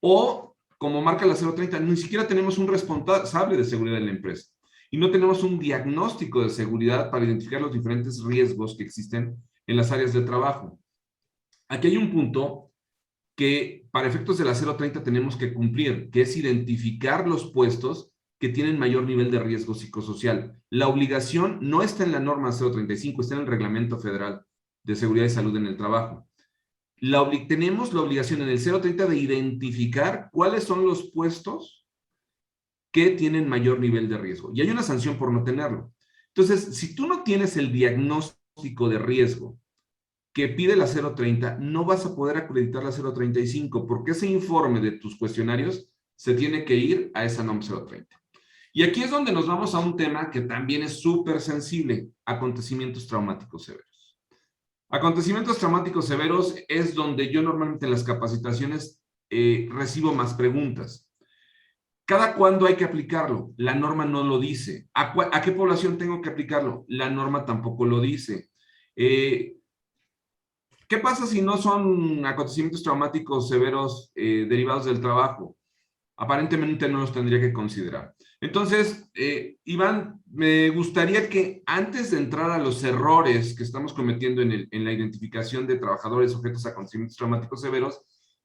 A: O, como marca la 030, ni siquiera tenemos un responsable de seguridad en la empresa. Y no tenemos un diagnóstico de seguridad para identificar los diferentes riesgos que existen en las áreas de trabajo. Aquí hay un punto que para efectos de la 030 tenemos que cumplir, que es identificar los puestos que tienen mayor nivel de riesgo psicosocial. La obligación no está en la norma 035, está en el Reglamento Federal de Seguridad y Salud en el Trabajo. Tenemos la obligación en el 030 de identificar cuáles son los puestos que tienen mayor nivel de riesgo. Y hay una sanción por no tenerlo. Entonces, si tú no tienes el diagnóstico de riesgo que pide la 030, no vas a poder acreditar la 035 porque ese informe de tus cuestionarios se tiene que ir a esa NOM 030. Y aquí es donde nos vamos a un tema que también es súper sensible, acontecimientos traumáticos severos. Acontecimientos traumáticos severos es donde yo normalmente en las capacitaciones recibo más preguntas. ¿Cada cuándo hay que aplicarlo? La norma no lo dice. ¿A qué población tengo que aplicarlo? La norma tampoco lo dice. ¿Qué pasa si no son acontecimientos traumáticos severos derivados del trabajo? Aparentemente no los tendría que considerar. Entonces, Iván, me gustaría que antes de entrar a los errores que estamos cometiendo en la identificación de trabajadores sujetos a acontecimientos traumáticos severos,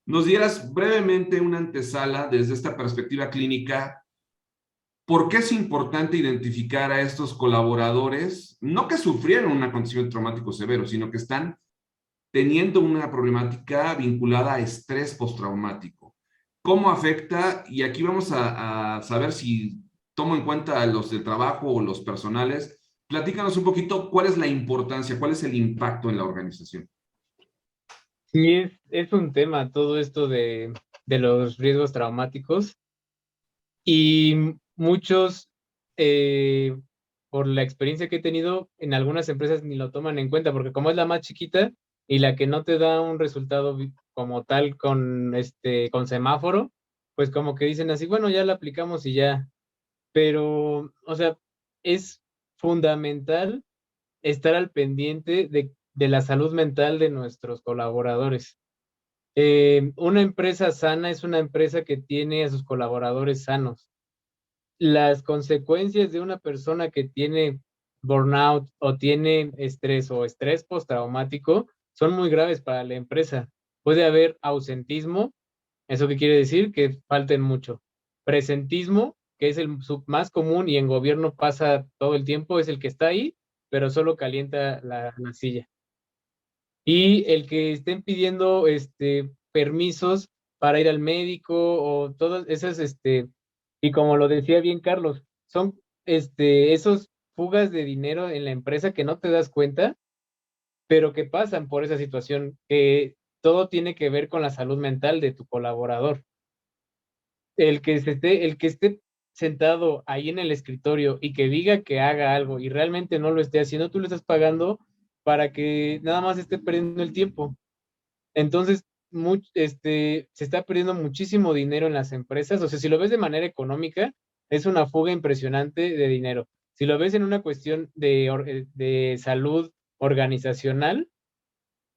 A: nos dieras brevemente una antesala desde esta perspectiva clínica. ¿Por qué es importante identificar a estos colaboradores? No que sufrieron un acontecimiento traumático severo, sino que están teniendo una problemática vinculada a estrés postraumático. ¿Cómo afecta? Y aquí vamos a saber si tomo en cuenta a los de trabajo o los personales. Platícanos un poquito cuál es la importancia, cuál es el impacto en la organización.
D: Sí, es un tema todo esto de los riesgos traumáticos y muchos por la experiencia que he tenido, en algunas empresas ni lo toman en cuenta, porque como es la más chiquita y la que no te da un resultado como tal con semáforo, pues como que dicen así, bueno, ya la aplicamos y ya. Pero, o sea, es fundamental estar al pendiente de la salud mental de nuestros colaboradores. Una empresa sana es una empresa que tiene a sus colaboradores sanos. Las consecuencias de una persona que tiene burnout o tiene estrés postraumático son muy graves para la empresa. Puede haber ausentismo, ¿eso qué quiere decir? Que falten mucho. Presentismo, que es el más común y en gobierno pasa todo el tiempo, es el que está ahí, pero solo calienta la silla. Y el que estén pidiendo permisos para ir al médico o todas esas, y como lo decía bien Carlos, son esos fugas de dinero en la empresa que no te das cuenta, pero que pasan por esa situación, que todo tiene que ver con la salud mental de tu colaborador. El que esté sentado ahí en el escritorio y que diga que haga algo y realmente no lo esté haciendo, tú le estás pagando para que nada más esté perdiendo el tiempo. Entonces, se está perdiendo muchísimo dinero en las empresas. O sea, si lo ves de manera económica, es una fuga impresionante de dinero. Si lo ves en una cuestión de salud organizacional,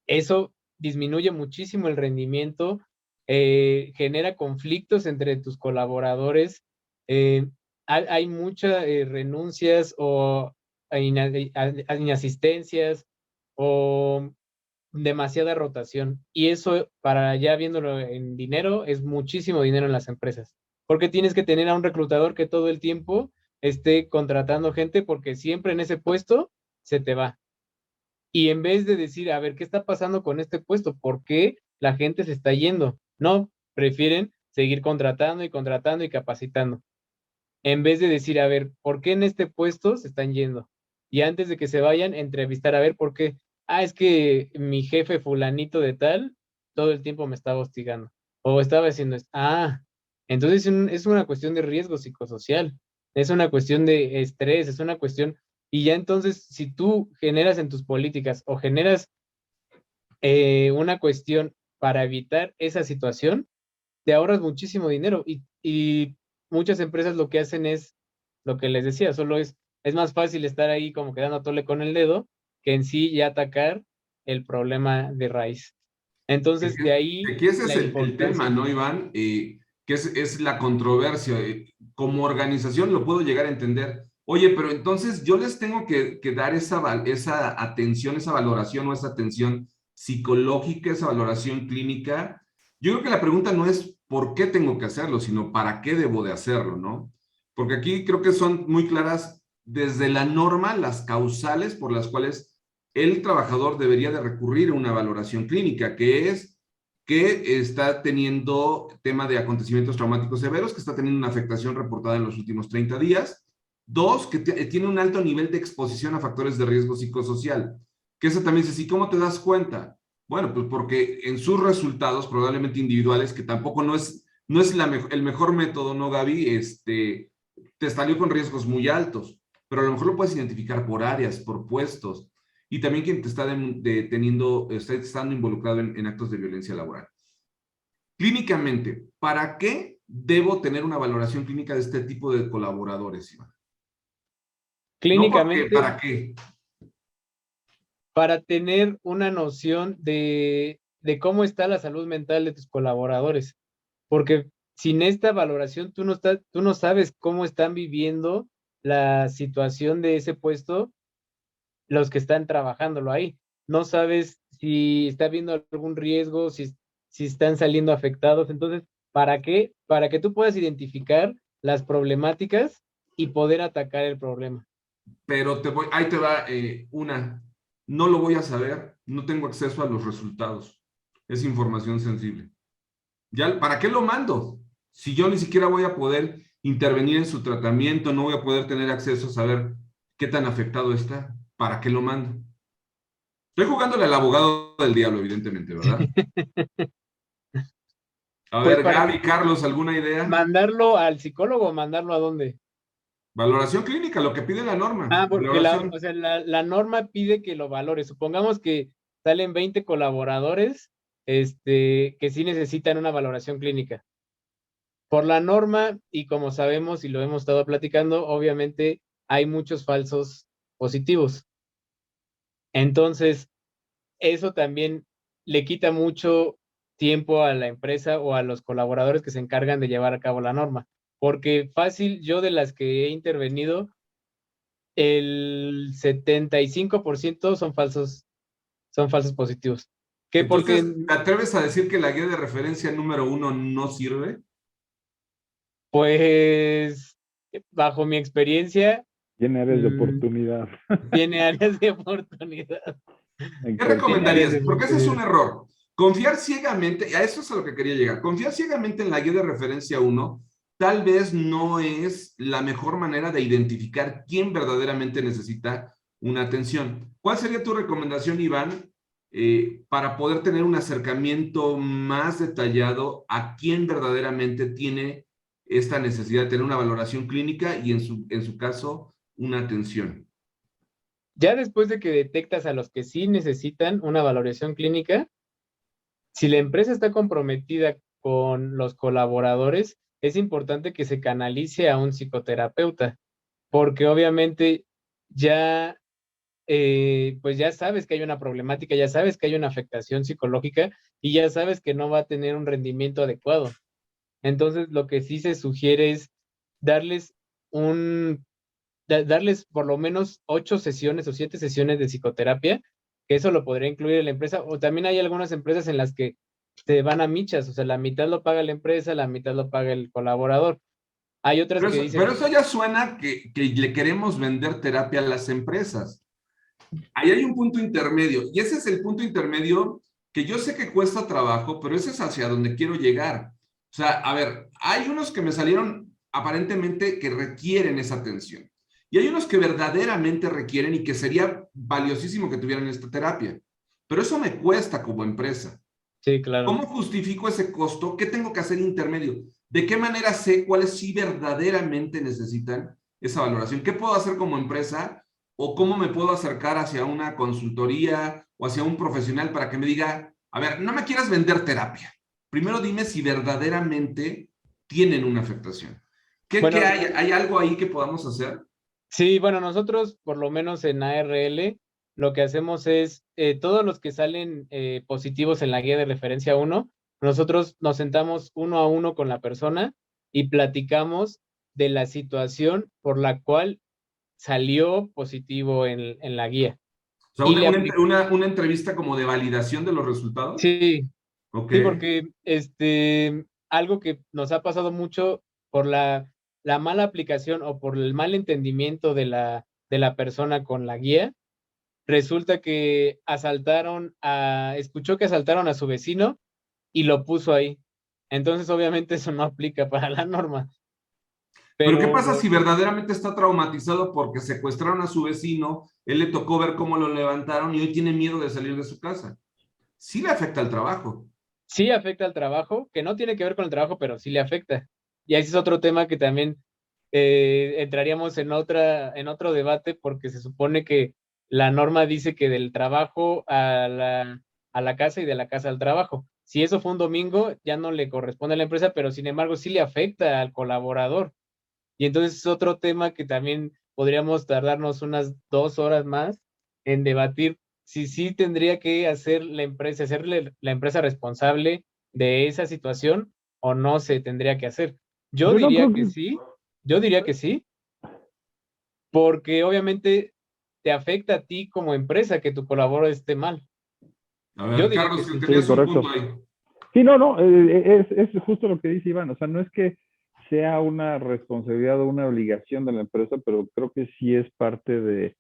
D: eso disminuye muchísimo el rendimiento, genera conflictos entre tus colaboradores, hay muchas renuncias o inasistencias o demasiada rotación. Y eso, para ya viéndolo en dinero, es muchísimo dinero en las empresas. Porque tienes que tener a un reclutador que todo el tiempo esté contratando gente porque siempre en ese puesto se te va. Y en vez de decir, a ver, ¿qué está pasando con este puesto? ¿Por qué la gente se está yendo? No, prefieren seguir contratando y capacitando. En vez de decir, a ver, ¿por qué en este puesto se están yendo? Y antes de que se vayan, entrevistar a ver por qué. Ah, es que mi jefe fulanito de tal todo el tiempo me estaba hostigando. O estaba haciendo esto. Ah, entonces es una cuestión de riesgo psicosocial. Es una cuestión de estrés, es una cuestión. Y ya entonces, si tú generas en tus políticas o generas una cuestión para evitar esa situación, te ahorras muchísimo dinero y muchas empresas lo que hacen es lo que les decía, solo es más fácil estar ahí como quedando a tole con el dedo que en sí ya atacar el problema de raíz. Entonces, de ahí
A: Aquí ese es
D: la
A: el tema,
D: importancia.
A: ¿no, Iván? Que es la controversia. Como organización lo puedo llegar a entender. Oye, pero entonces yo les tengo que dar esa atención, esa valoración o esa atención psicológica, esa valoración clínica. Yo creo que la pregunta no es por qué tengo que hacerlo, sino para qué debo de hacerlo, ¿no? Porque aquí creo que son muy claras desde la norma las causales por las cuales el trabajador debería de recurrir a una valoración clínica, que es que está teniendo tema de acontecimientos traumáticos severos, que está teniendo una afectación reportada en los últimos 30 días. Dos, que tiene un alto nivel de exposición a factores de riesgo psicosocial. Que eso también dice, ¿y cómo te das cuenta? Bueno, pues porque en sus resultados, probablemente individuales, que tampoco no es el mejor método, ¿no, Gaby? Te salió con riesgos muy altos, pero a lo mejor lo puedes identificar por áreas, por puestos, y también quien te está está estando involucrado en actos de violencia laboral. Clínicamente, ¿para qué debo tener una valoración clínica de este tipo de colaboradores, Iván? No porque,
D: Clínicamente,
A: ¿para qué?
D: para tener una noción de cómo está la salud mental de tus colaboradores, porque sin esta valoración tú no sabes cómo están viviendo la situación de ese puesto los que están trabajándolo ahí. No sabes si está habiendo algún riesgo, si están saliendo afectados. Entonces, ¿para qué? Para que tú puedas identificar las problemáticas y poder atacar el problema.
A: Pero ahí te va una. No lo voy a saber, no tengo acceso a los resultados. Es información sensible. ¿Ya? ¿Para qué lo mando? Si yo ni siquiera voy a poder intervenir en su tratamiento, no voy a poder tener acceso a saber qué tan afectado está. ¿Para qué lo mando? Estoy jugándole al abogado del diablo, evidentemente, ¿verdad? A
D: Pues
A: ver,
D: para
A: Gaby, Carlos, ¿alguna idea?
D: mandarlo al psicólogo, mandarlo a dónde.
A: Valoración clínica, lo que pide la norma.
D: Porque
A: Valoración.
D: o sea, la norma pide que lo valore. Supongamos que salen 20 colaboradores que sí necesitan una valoración clínica. Por la norma, y como sabemos y lo hemos estado platicando, obviamente hay muchos falsos positivos. Entonces, eso también le quita mucho tiempo a la empresa o a los colaboradores que se encargan de llevar a cabo la norma. Porque fácil, yo de las que he intervenido, el 75% son falsos positivos. Que porque,
A: Entonces, ¿te atreves a decir que la guía de referencia número 1 no sirve?
D: pues, bajo mi experiencia,
B: Tiene áreas de
D: mm,
B: oportunidad
D: tiene áreas de oportunidad.
B: en
A: ¿Qué
B: cualquier
D: Tiene áreas
A: recomendarías?
D: de
A: Porque ese es un
D: oportunidad.
A: error. Confiar ciegamente, a eso es a lo que quería llegar. Confiar ciegamente en la guía de referencia 1 tal vez no es la mejor manera de identificar quién verdaderamente necesita una atención. ¿Cuál sería tu recomendación, Iván, para poder tener un acercamiento más detallado a quién verdaderamente tiene esta necesidad de tener una valoración clínica y en su caso, una atención?
D: Ya después de que detectas a los que sí necesitan una valoración clínica, si la empresa está comprometida con los colaboradores, es importante que se canalice a un psicoterapeuta, porque obviamente ya, pues ya sabes que hay una problemática, ya sabes que hay una afectación psicológica y ya sabes que no va a tener un rendimiento adecuado. Entonces, lo que sí se sugiere es darles darles por lo menos 8 sesiones o 7 sesiones de psicoterapia, que eso lo podría incluir en la empresa, o también hay algunas empresas en las que se van a michas, o sea, la mitad lo paga la empresa, la mitad lo paga el colaborador. Hay otras que
A: Pero
D: dicen,
A: eso ya suena que le queremos vender terapia a las empresas. Ahí hay un punto intermedio, y ese es el punto intermedio que yo sé que cuesta trabajo, pero ese es hacia donde quiero llegar. O sea, a ver, hay unos que me salieron aparentemente que requieren esa atención, y hay unos que verdaderamente requieren y que sería valiosísimo que tuvieran esta terapia, pero eso me cuesta como empresa.
D: sí, claro.
A: ¿Cómo justifico ese costo? ¿Qué tengo que hacer intermedio? ¿De qué manera sé cuáles sí verdaderamente necesitan esa valoración? ¿Qué puedo hacer como empresa? ¿O cómo me puedo acercar hacia una consultoría o hacia un profesional para que me diga, a ver, no me quieras vender terapia. Primero dime si verdaderamente tienen una afectación. ¿Qué
D: Bueno,
A: hay? ¿Hay algo ahí que podamos hacer?
D: sí, bueno, nosotros por lo menos en ARL lo que hacemos es, todos los que salen positivos en la guía de referencia 1, nosotros nos sentamos uno a uno con la persona y platicamos de la situación por la cual salió positivo en la guía.
A: O sea,
D: Y le aplicamos,
A: una entrevista como de validación de los resultados.
D: sí,
A: Ok.
D: sí, porque algo que nos ha pasado mucho por la mala aplicación o por el mal entendimiento de la persona con la guía, resulta que escuchó que asaltaron a su vecino y lo puso ahí. Entonces, obviamente, eso no aplica para la norma.
A: Pero ¿qué
D: Pero
A: pasa si verdaderamente está traumatizado porque secuestraron a su vecino, él le tocó ver cómo lo levantaron y hoy tiene miedo de salir de su casa? Sí le afecta al trabajo.
D: sí afecta al trabajo, que no tiene que ver con el trabajo, pero sí le afecta. Y ese es otro tema que también entraríamos en otro debate, porque se supone que la norma dice que del trabajo a la casa y de la casa al trabajo. Si eso fue un domingo, ya no le corresponde a la empresa, pero sin embargo sí le afecta al colaborador. Y entonces es otro tema que también podríamos tardarnos unas 2 horas más en debatir si sí tendría que hacer la empresa, hacerle la empresa responsable de esa situación o no se tendría que hacer. Yo
B: Yo no
D: diría
B: creo
D: que
B: que,
D: sí, yo diría que sí, porque obviamente te afecta a ti como empresa que tu colaborador esté mal.
A: A
D: Yo
A: ver,
D: diría
A: Carlos,
D: que
A: que
D: sí.
B: sí,
A: tenías un punto
B: correcto.
A: ahí.
B: Sí, no, es justo lo que dice Iván, o sea, no es que sea una responsabilidad o una obligación de la empresa, pero creo que sí es parte de,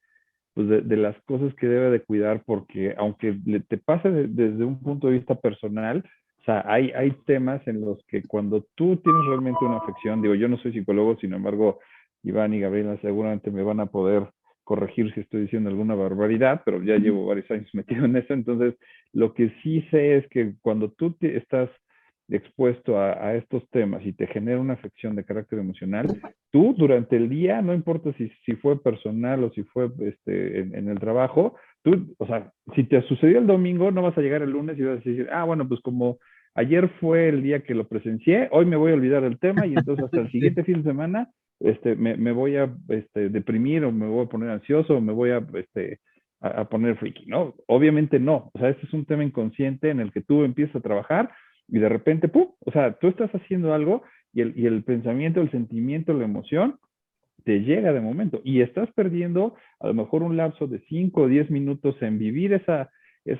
B: pues de las cosas que debe de cuidar, porque aunque te pase desde un punto de vista personal, o sea, hay temas en los que cuando tú tienes realmente una afección, digo, yo no soy psicólogo, sin embargo, Iván y Gabriela seguramente me van a poder corregir si estoy diciendo alguna barbaridad, pero ya llevo varios años metido en eso, entonces lo que sí sé es que cuando tú estás expuesto a estos temas y te genera una afección de carácter emocional, tú durante el día, no importa si fue personal o si fue en el trabajo, tú, o sea, si te sucedió el domingo, no vas a llegar el lunes y vas a decir, ah, bueno, pues como ayer fue el día que lo presencié, hoy me voy a olvidar del tema y entonces hasta el siguiente fin de semana me voy a deprimir o me voy a poner ansioso o me voy a poner friki, ¿no? Obviamente no, o sea, este es un tema inconsciente en el que tú empiezas a trabajar y de repente, ¡pum! O sea, tú estás haciendo algo y el pensamiento, el sentimiento, la emoción te llega de momento y estás perdiendo a lo mejor un lapso de 5 o 10 minutos en vivir esa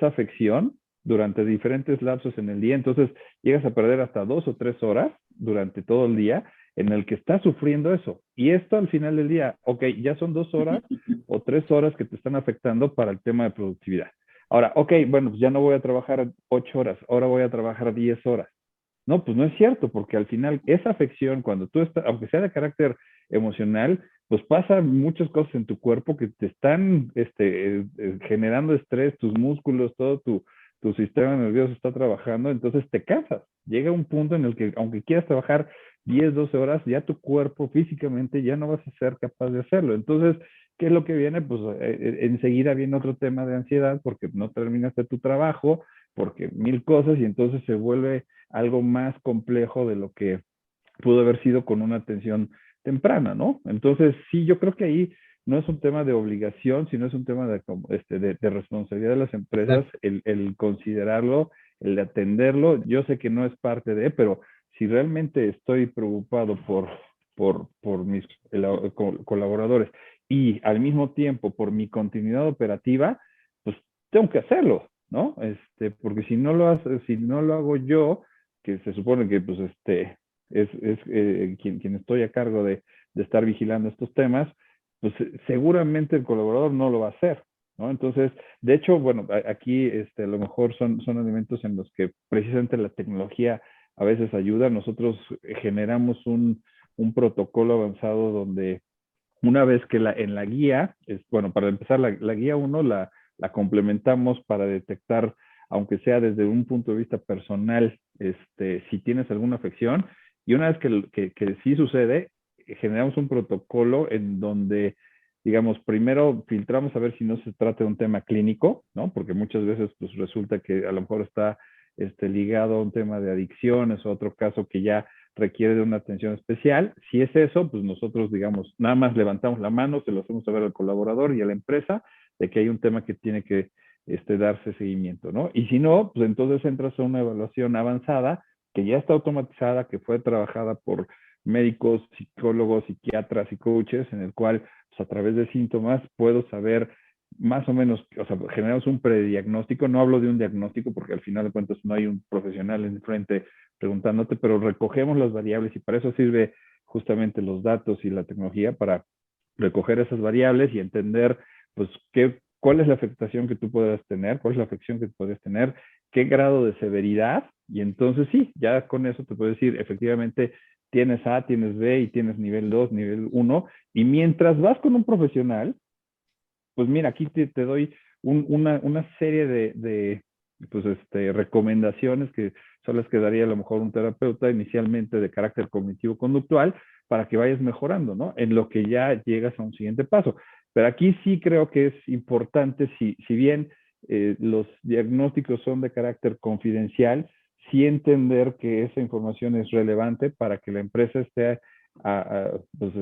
B: afección durante diferentes lapsos en el día. Entonces llegas a perder hasta 2 o 3 horas durante todo el día en el que estás sufriendo eso. Y esto al final del día, ok, ya son 2 horas o 3 horas que te están afectando para el tema de productividad. Ahora, ok, bueno, pues ya no voy a trabajar 8 horas, ahora voy a trabajar 10 horas. No, pues no es cierto, porque al final esa afección, cuando tú estás, aunque sea de carácter emocional, pues pasa muchas cosas en tu cuerpo que te están generando estrés, tus músculos, todo tu sistema nervioso está trabajando, entonces te cansas. Llega un punto en el que, aunque quieras trabajar 10, 12 horas, ya tu cuerpo físicamente ya no vas a ser capaz de hacerlo. Entonces, ¿qué es lo que viene? Pues enseguida viene otro tema de ansiedad porque no terminaste tu trabajo, porque mil cosas, y entonces se vuelve algo más complejo de lo que pudo haber sido con una atención temprana, ¿no? Entonces, sí, yo creo que ahí no es un tema de obligación, sino es un tema de responsabilidad de las empresas, el considerarlo, el de atenderlo. Yo sé que no es parte de, pero si realmente estoy preocupado por mis colaboradores y al mismo tiempo por mi continuidad operativa, pues tengo que hacerlo, ¿no? Porque si no si no lo hago yo, que se supone que pues quien estoy a cargo de estar vigilando estos temas, pues seguramente el colaborador no lo va a hacer, ¿no? Entonces, de hecho, bueno, aquí a lo mejor son elementos en los que precisamente la tecnología a veces ayuda. Nosotros generamos un protocolo avanzado donde una vez que en la guía, bueno, para empezar, la guía 1 la complementamos para detectar, aunque sea desde un punto de vista personal, si tienes alguna afección. Y una vez que sí sucede, generamos un protocolo en donde, digamos, primero filtramos a ver si no se trata de un tema clínico, ¿no? Porque muchas veces pues, resulta que a lo mejor está ligado a un tema de adicciones o otro caso que ya requiere de una atención especial. Si es eso, pues nosotros, digamos, nada más levantamos la mano, se lo hacemos saber al colaborador y a la empresa de que hay un tema que tiene que darse seguimiento, ¿no? Y si no, pues entonces entras a una evaluación avanzada que ya está automatizada, que fue trabajada por médicos, psicólogos, psiquiatras y coaches, en el cual, pues a través de síntomas, puedo saber más o menos, o sea, generamos un prediagnóstico. No hablo de un diagnóstico porque al final de cuentas no hay un profesional en frente preguntándote, pero recogemos las variables y para eso sirve justamente los datos y la tecnología, para recoger esas variables y entender, pues, cuál es la afectación que tú puedas tener, cuál es la afección que puedes tener, qué grado de severidad, y entonces sí, ya con eso te puedo decir, efectivamente, tienes A, tienes B y tienes nivel 2, nivel 1, y mientras vas con un profesional, pues mira, aquí te doy una serie de pues, recomendaciones que son las que daría a lo mejor un terapeuta inicialmente de carácter cognitivo-conductual para que vayas mejorando, ¿no? En lo que ya llegas a un siguiente paso. Pero aquí sí creo que es importante, si bien los diagnósticos son de carácter confidencial, sí entender que esa información es relevante para que la empresa esté pues,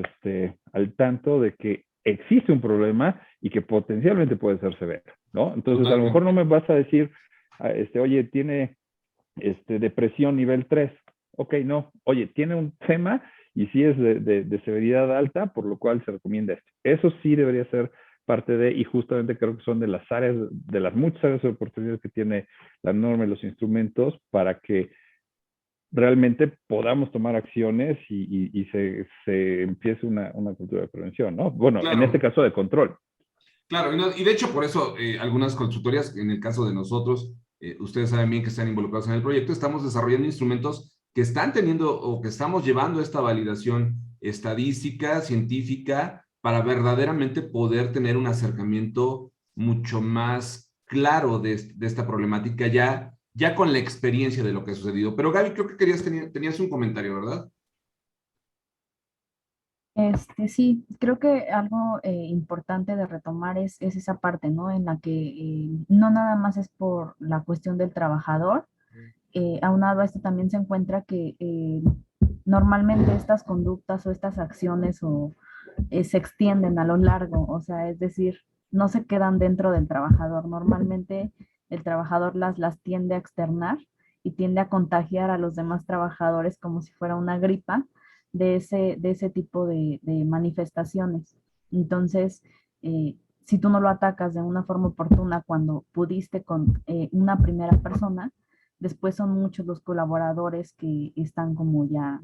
B: al tanto de que existe un problema y que potencialmente puede ser severo, ¿no? Entonces, a lo mejor no me vas a decir, oye, tiene depresión nivel 3. Ok, no. Oye, tiene un tema y sí es de severidad alta, por lo cual se recomienda esto. Eso sí debería ser parte de, y justamente creo que son de las áreas, de las muchas áreas de oportunidades que tiene la norma y los instrumentos para que realmente podamos tomar acciones y se empiece una cultura de prevención, ¿no? Bueno,
A: Claro.
B: En este caso de control.
A: Claro, y de hecho por eso algunas consultorías, en el caso de nosotros, ustedes saben bien que están involucrados en el proyecto, estamos desarrollando instrumentos que están teniendo o que estamos llevando esta validación estadística, científica, para verdaderamente poder tener un acercamiento mucho más claro de esta problemática ya ya con la experiencia de lo que ha sucedido. Pero Gaby, creo que tenías un comentario, ¿verdad?
C: Sí, creo que algo importante de retomar es esa parte, ¿no? En la que no nada más es por la cuestión del trabajador, aunado a esto también se encuentra que normalmente estas conductas o estas acciones se extienden a lo largo, o sea, es decir, no se quedan dentro del trabajador. Normalmente el trabajador las tiende a externar y tiende a contagiar a los demás trabajadores como si fuera una gripa de ese tipo de manifestaciones. Entonces, si tú no lo atacas de una forma oportuna cuando pudiste con una primera persona, después son muchos los colaboradores que están como ya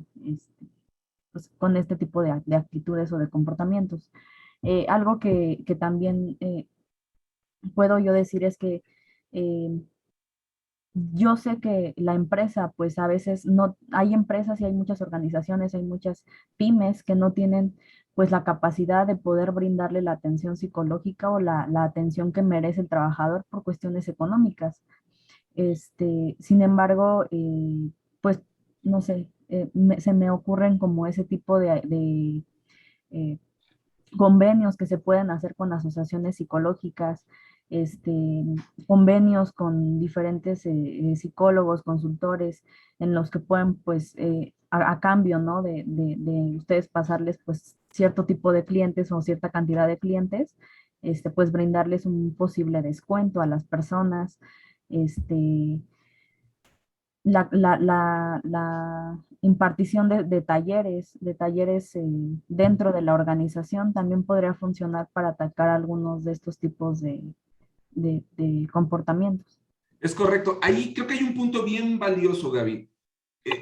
C: pues, con este tipo de actitudes o de comportamientos. Algo que también puedo yo decir es que eh, yo sé que la empresa, pues a veces no, hay empresas y hay muchas organizaciones, hay muchas pymes que no tienen pues la capacidad de poder brindarle la atención psicológica o la atención que merece el trabajador por cuestiones económicas. Sin embargo, pues, no sé, se me ocurren como ese tipo eh, convenios que se pueden hacer con asociaciones psicológicas, este, convenios con diferentes psicólogos, consultores, en los que pueden, pues, a cambio, ¿no? De ustedes pasarles, pues, cierto tipo de clientes o cierta cantidad de clientes, pues, brindarles un posible descuento a las personas, este, la impartición de talleres dentro de la organización también podría funcionar para atacar algunos de estos tipos de comportamientos.
A: Es correcto. Ahí creo que hay un punto bien valioso, Gaby.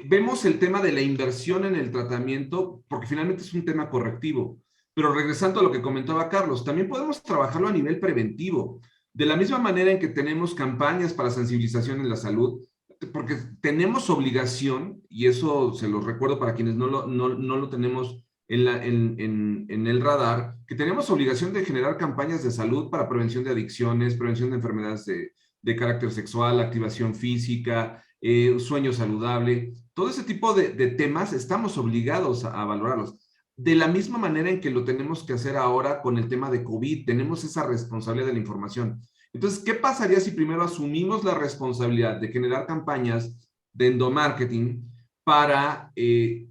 A: Vemos el tema de la inversión en el tratamiento, porque finalmente es un tema correctivo. Pero regresando a lo que comentaba Carlos, también podemos trabajarlo a nivel preventivo. De la misma manera en que tenemos campañas para sensibilización en la salud, porque tenemos obligación, y eso se los recuerdo para quienes no lo tenemos en el radar, que tenemos obligación de generar campañas de salud para prevención de adicciones, prevención de enfermedades de carácter sexual, activación física, sueño saludable, todo ese tipo de temas estamos obligados a valorarlos. De la misma manera en que lo tenemos que hacer ahora con el tema de COVID, tenemos esa responsabilidad de la información. Entonces, ¿qué pasaría si primero asumimos la responsabilidad de generar campañas de endomarketing para que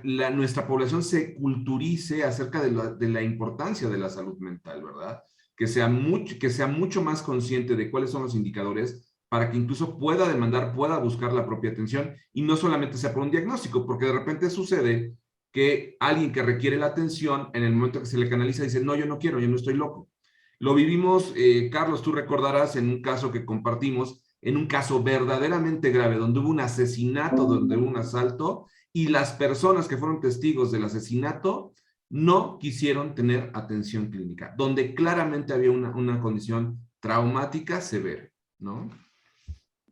A: nuestra población se culturice acerca de la importancia de la salud mental, ¿verdad? Que sea mucho más consciente de cuáles son los indicadores para que incluso pueda demandar, pueda buscar la propia atención y no solamente sea por un diagnóstico, porque de repente sucede que alguien que requiere la atención, en el momento que se le canaliza, dice, no, yo no quiero, yo no estoy loco. Lo vivimos, Carlos, tú recordarás en un caso que compartimos, en un caso verdaderamente grave, donde hubo un asesinato, donde hubo un asalto, y las personas que fueron testigos del asesinato no quisieron tener atención clínica, donde claramente había una condición traumática severa, ¿no?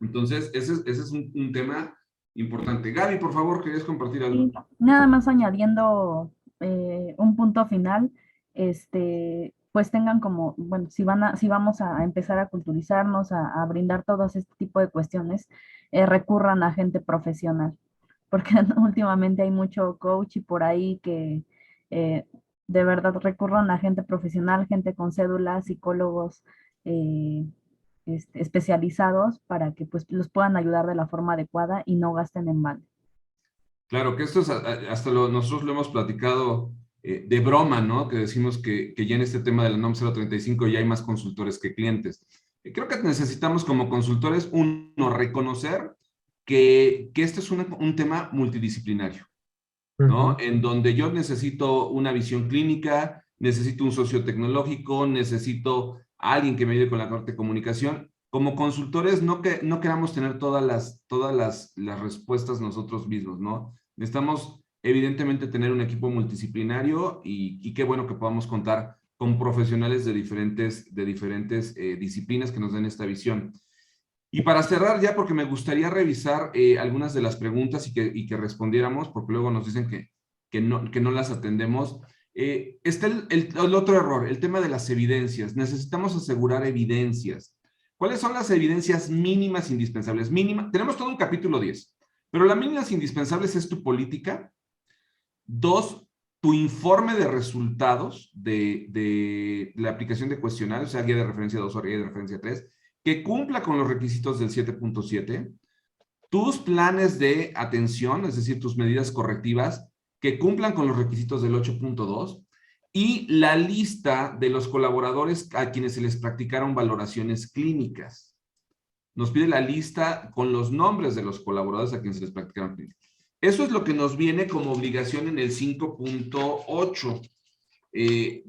A: Entonces, ese es un tema importante. Gaby, por favor, ¿querías compartir algo?
C: Y nada más añadiendo un punto final, pues tengan como, bueno, si vamos a empezar a culturizarnos, a brindar todos este tipo de cuestiones, recurran a gente profesional, porque últimamente hay mucho coach y por ahí que eh, de verdad recurran a gente profesional, gente con cédula, psicólogos eh, especializados para que pues los puedan ayudar de la forma adecuada y no gasten en balde.
A: Claro, que esto es, nosotros lo hemos platicado de broma, ¿no? Que decimos que ya en este tema de la NOM 035 ya hay más consultores que clientes. Creo que necesitamos como consultores, uno, reconocer que este es un tema multidisciplinario, ¿no? En donde yo necesito una visión clínica, necesito un socio tecnológico, necesito a alguien que me ayude con la parte de comunicación. Como consultores no queramos tener todas las respuestas nosotros mismos, ¿no? Necesitamos evidentemente tener un equipo multidisciplinario y qué bueno que podamos contar con profesionales de diferentes disciplinas que nos den esta visión. Y para cerrar ya, porque me gustaría revisar algunas de las preguntas y que respondiéramos, porque luego nos dicen que no las atendemos. Está el otro error, el tema de las evidencias. Necesitamos asegurar evidencias. ¿Cuáles son las evidencias mínimas indispensables? Tenemos todo un capítulo 10, pero las mínimas indispensables es tu política. 2, tu informe de resultados de la aplicación de cuestionarios, o sea, guía de referencia 2 o guía de referencia 3, que cumpla con los requisitos del 7.7, tus planes de atención, es decir, tus medidas correctivas, que cumplan con los requisitos del 8.2, y la lista de los colaboradores a quienes se les practicaron valoraciones clínicas. Nos pide la lista con los nombres de los colaboradores a quienes se les practicaron clínicas. Eso es lo que nos viene como obligación en el 5.8 de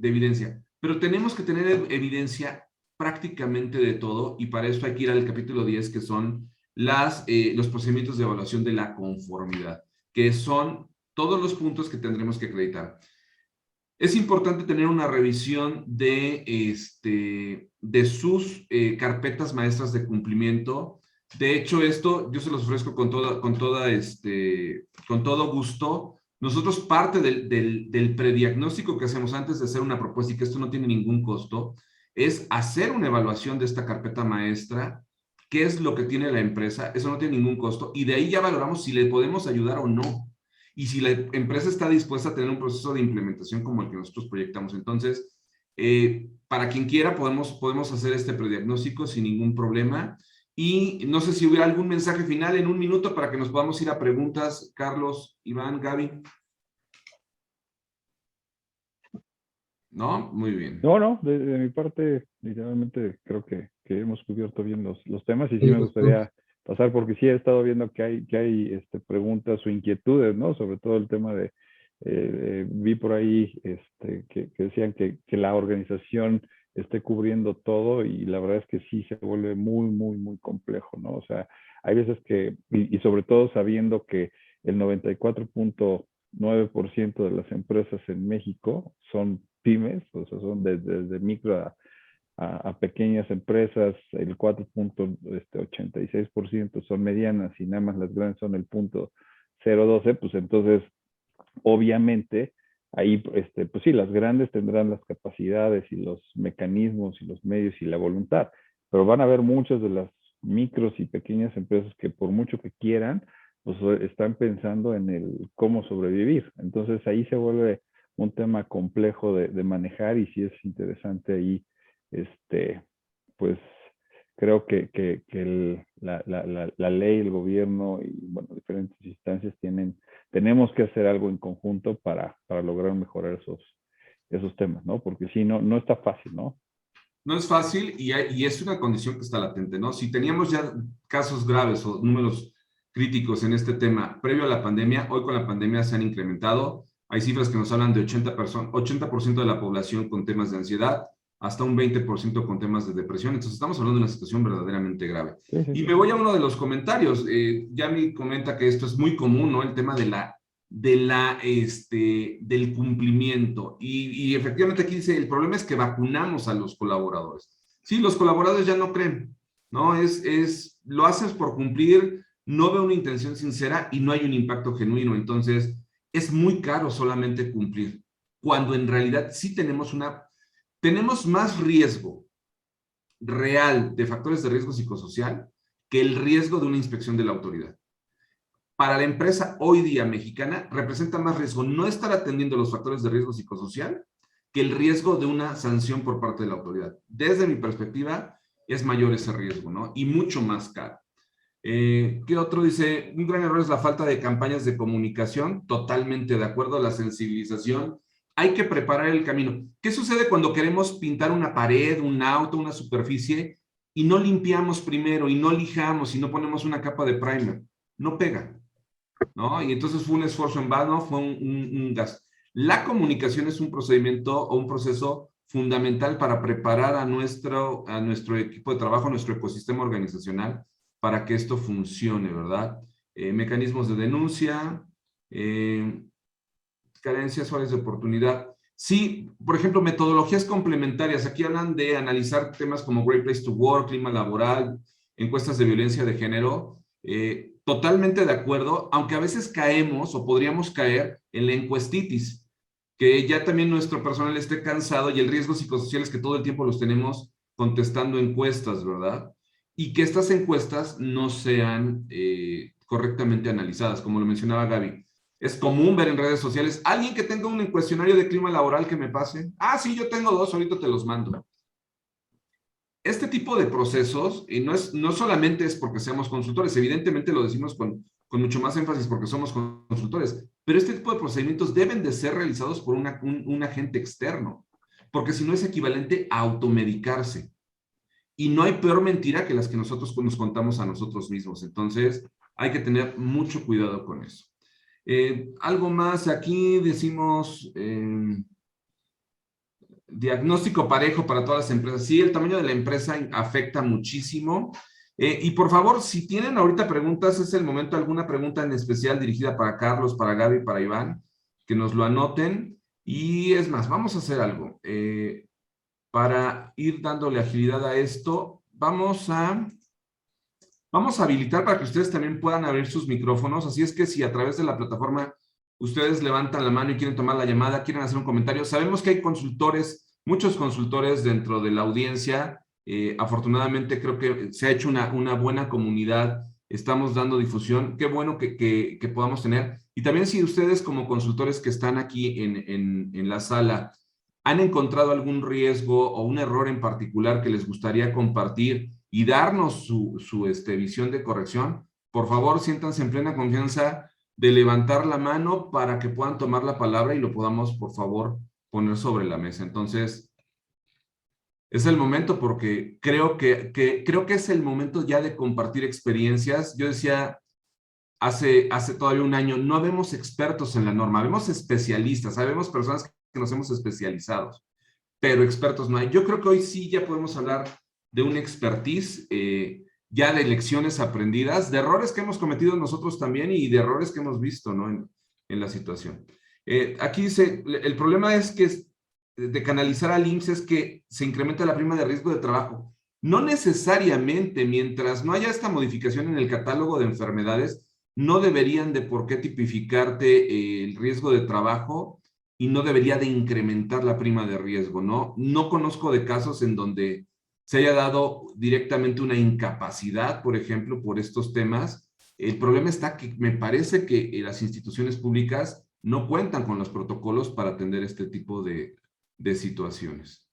A: evidencia. Pero tenemos que tener evidencia prácticamente de todo, y para eso hay que ir al capítulo 10, que son los procedimientos de evaluación de la conformidad, que son todos los puntos que tendremos que acreditar. Es importante tener una revisión de sus carpetas maestras de cumplimiento. De hecho, esto yo se los ofrezco con todo gusto. Nosotros parte del prediagnóstico que hacemos antes de hacer una propuesta, y que esto no tiene ningún costo, es hacer una evaluación de esta carpeta maestra, qué es lo que tiene la empresa, eso no tiene ningún costo, y de ahí ya valoramos si le podemos ayudar o no. Y si la empresa está dispuesta a tener un proceso de implementación como el que nosotros proyectamos. Entonces, para quien quiera, podemos hacer este prediagnóstico sin ningún problema. Y no sé si hubiera algún mensaje final en un minuto para que nos podamos ir a preguntas. Carlos, Iván, Gaby. ¿No? Muy bien.
B: No, de mi parte, literalmente creo que hemos cubierto bien los temas, y sí me gustaría pasar, porque sí he estado viendo que hay preguntas o inquietudes, ¿no? Sobre todo el tema de, vi por ahí que decían que la organización esté cubriendo todo, y la verdad es que sí se vuelve muy, muy, muy complejo, ¿no? O sea, hay veces que, y sobre todo sabiendo que el 94.9% de las empresas en México son pymes, o sea, son desde micro a pequeñas empresas, el 4.86% son medianas, y nada más las grandes son el 0.012, pues entonces, obviamente, ahí, pues sí, las grandes tendrán las capacidades y los mecanismos y los medios y la voluntad, pero van a haber muchas de las micros y pequeñas empresas que, por mucho que quieran, pues están pensando en el cómo sobrevivir. Entonces ahí se vuelve un tema complejo de manejar, y sí es interesante ahí, pues creo que la ley, el gobierno y, bueno, diferentes instancias tenemos que hacer algo en conjunto para lograr mejorar esos temas, ¿no? Porque si no está fácil, ¿no?
A: No es fácil, y es una condición que está latente, ¿no? Si teníamos ya casos graves o números críticos en este tema previo a la pandemia, hoy con la pandemia se han incrementado. Hay cifras que nos hablan de 80% de la población con temas de ansiedad, hasta un 20% con temas de depresión. Entonces estamos hablando de una situación verdaderamente grave.
B: Sí.
A: Y me voy a uno de los comentarios. Yami comenta que esto es muy común, ¿no? El tema del cumplimiento. Y efectivamente aquí dice, el problema es que vacunamos a los colaboradores. Sí, los colaboradores ya no creen, ¿no? Lo haces por cumplir, no veo una intención sincera y no hay un impacto genuino. Entonces, es muy caro solamente cumplir, cuando en realidad sí tenemos más riesgo real de factores de riesgo psicosocial que el riesgo de una inspección de la autoridad. Para la empresa hoy día mexicana representa más riesgo no estar atendiendo los factores de riesgo psicosocial que el riesgo de una sanción por parte de la autoridad. Desde mi perspectiva, es mayor ese riesgo, ¿no? Y mucho más caro. ¿Qué otro dice? Un gran error es la falta de campañas de comunicación. Totalmente de acuerdo, la sensibilización. Hay que preparar el camino. ¿Qué sucede cuando queremos pintar una pared, un auto, una superficie, y no limpiamos primero, y no lijamos, y no ponemos una capa de primer? No pega, ¿no? Y entonces fue un esfuerzo en vano, fue un gasto. La comunicación es un procedimiento o un proceso fundamental para preparar a nuestro equipo de trabajo, a nuestro ecosistema organizacional, para que esto funcione, ¿verdad? Mecanismos de denuncia, carencias o áreas de oportunidad. Sí, por ejemplo, metodologías complementarias. Aquí hablan de analizar temas como Great Place to Work, clima laboral, encuestas de violencia de género. Totalmente de acuerdo, aunque a veces caemos o podríamos caer en la encuestitis, que ya también nuestro personal esté cansado, y el riesgo psicosocial es que todo el tiempo los tenemos contestando encuestas, ¿verdad? Y que estas encuestas no sean correctamente analizadas, como lo mencionaba Gaby. Es común ver en redes sociales, alguien que tenga un cuestionario de clima laboral que me pase. Ah, sí, yo tengo 2, ahorita te los mando. Este tipo de procesos, y no solamente es porque seamos consultores, evidentemente lo decimos con mucho más énfasis porque somos consultores, pero este tipo de procedimientos deben de ser realizados por un agente externo, porque si no es equivalente a automedicarse. Y no hay peor mentira que las que nosotros nos contamos a nosotros mismos. Entonces, hay que tener mucho cuidado con eso. Algo más aquí decimos... diagnóstico parejo para todas las empresas. Sí, el tamaño de la empresa afecta muchísimo. Y por favor, si tienen ahorita preguntas, es el momento, alguna pregunta en especial dirigida para Carlos, para Gaby, para Iván, que nos lo anoten. Y es más, vamos a hacer algo. Para ir dándole agilidad a esto, vamos a habilitar para que ustedes también puedan abrir sus micrófonos. Así es que si a través de la plataforma ustedes levantan la mano y quieren tomar la llamada, quieren hacer un comentario, sabemos que hay consultores, muchos consultores dentro de la audiencia. Afortunadamente creo que se ha hecho una buena comunidad, estamos dando difusión, qué bueno que podamos tener. Y también si ustedes como consultores que están aquí en la sala han encontrado algún riesgo o un error en particular que les gustaría compartir y darnos su visión de corrección, por favor siéntanse en plena confianza de levantar la mano para que puedan tomar la palabra y lo podamos, por favor, poner sobre la mesa. Entonces, es el momento porque creo que es el momento ya de compartir experiencias. Yo decía hace todavía un año, no vemos expertos en la norma, vemos especialistas, sabemos personas que nos hemos especializado, pero expertos no hay. Yo creo que hoy sí ya podemos hablar de un expertise, ya de lecciones aprendidas, de errores que hemos cometido nosotros también y de errores que hemos visto, ¿no? en la situación. Aquí dice, el problema es que de canalizar al IMSS es que se incrementa la prima de riesgo de trabajo. No necesariamente, mientras no haya esta modificación en el catálogo de enfermedades, no deberían de por qué tipificarte el riesgo de trabajo y no debería de incrementar la prima de riesgo, ¿no? No conozco de casos en donde se haya dado directamente una incapacidad, por ejemplo, por estos temas. El problema está que me parece que las instituciones públicas no cuentan con los protocolos para atender este tipo de situaciones.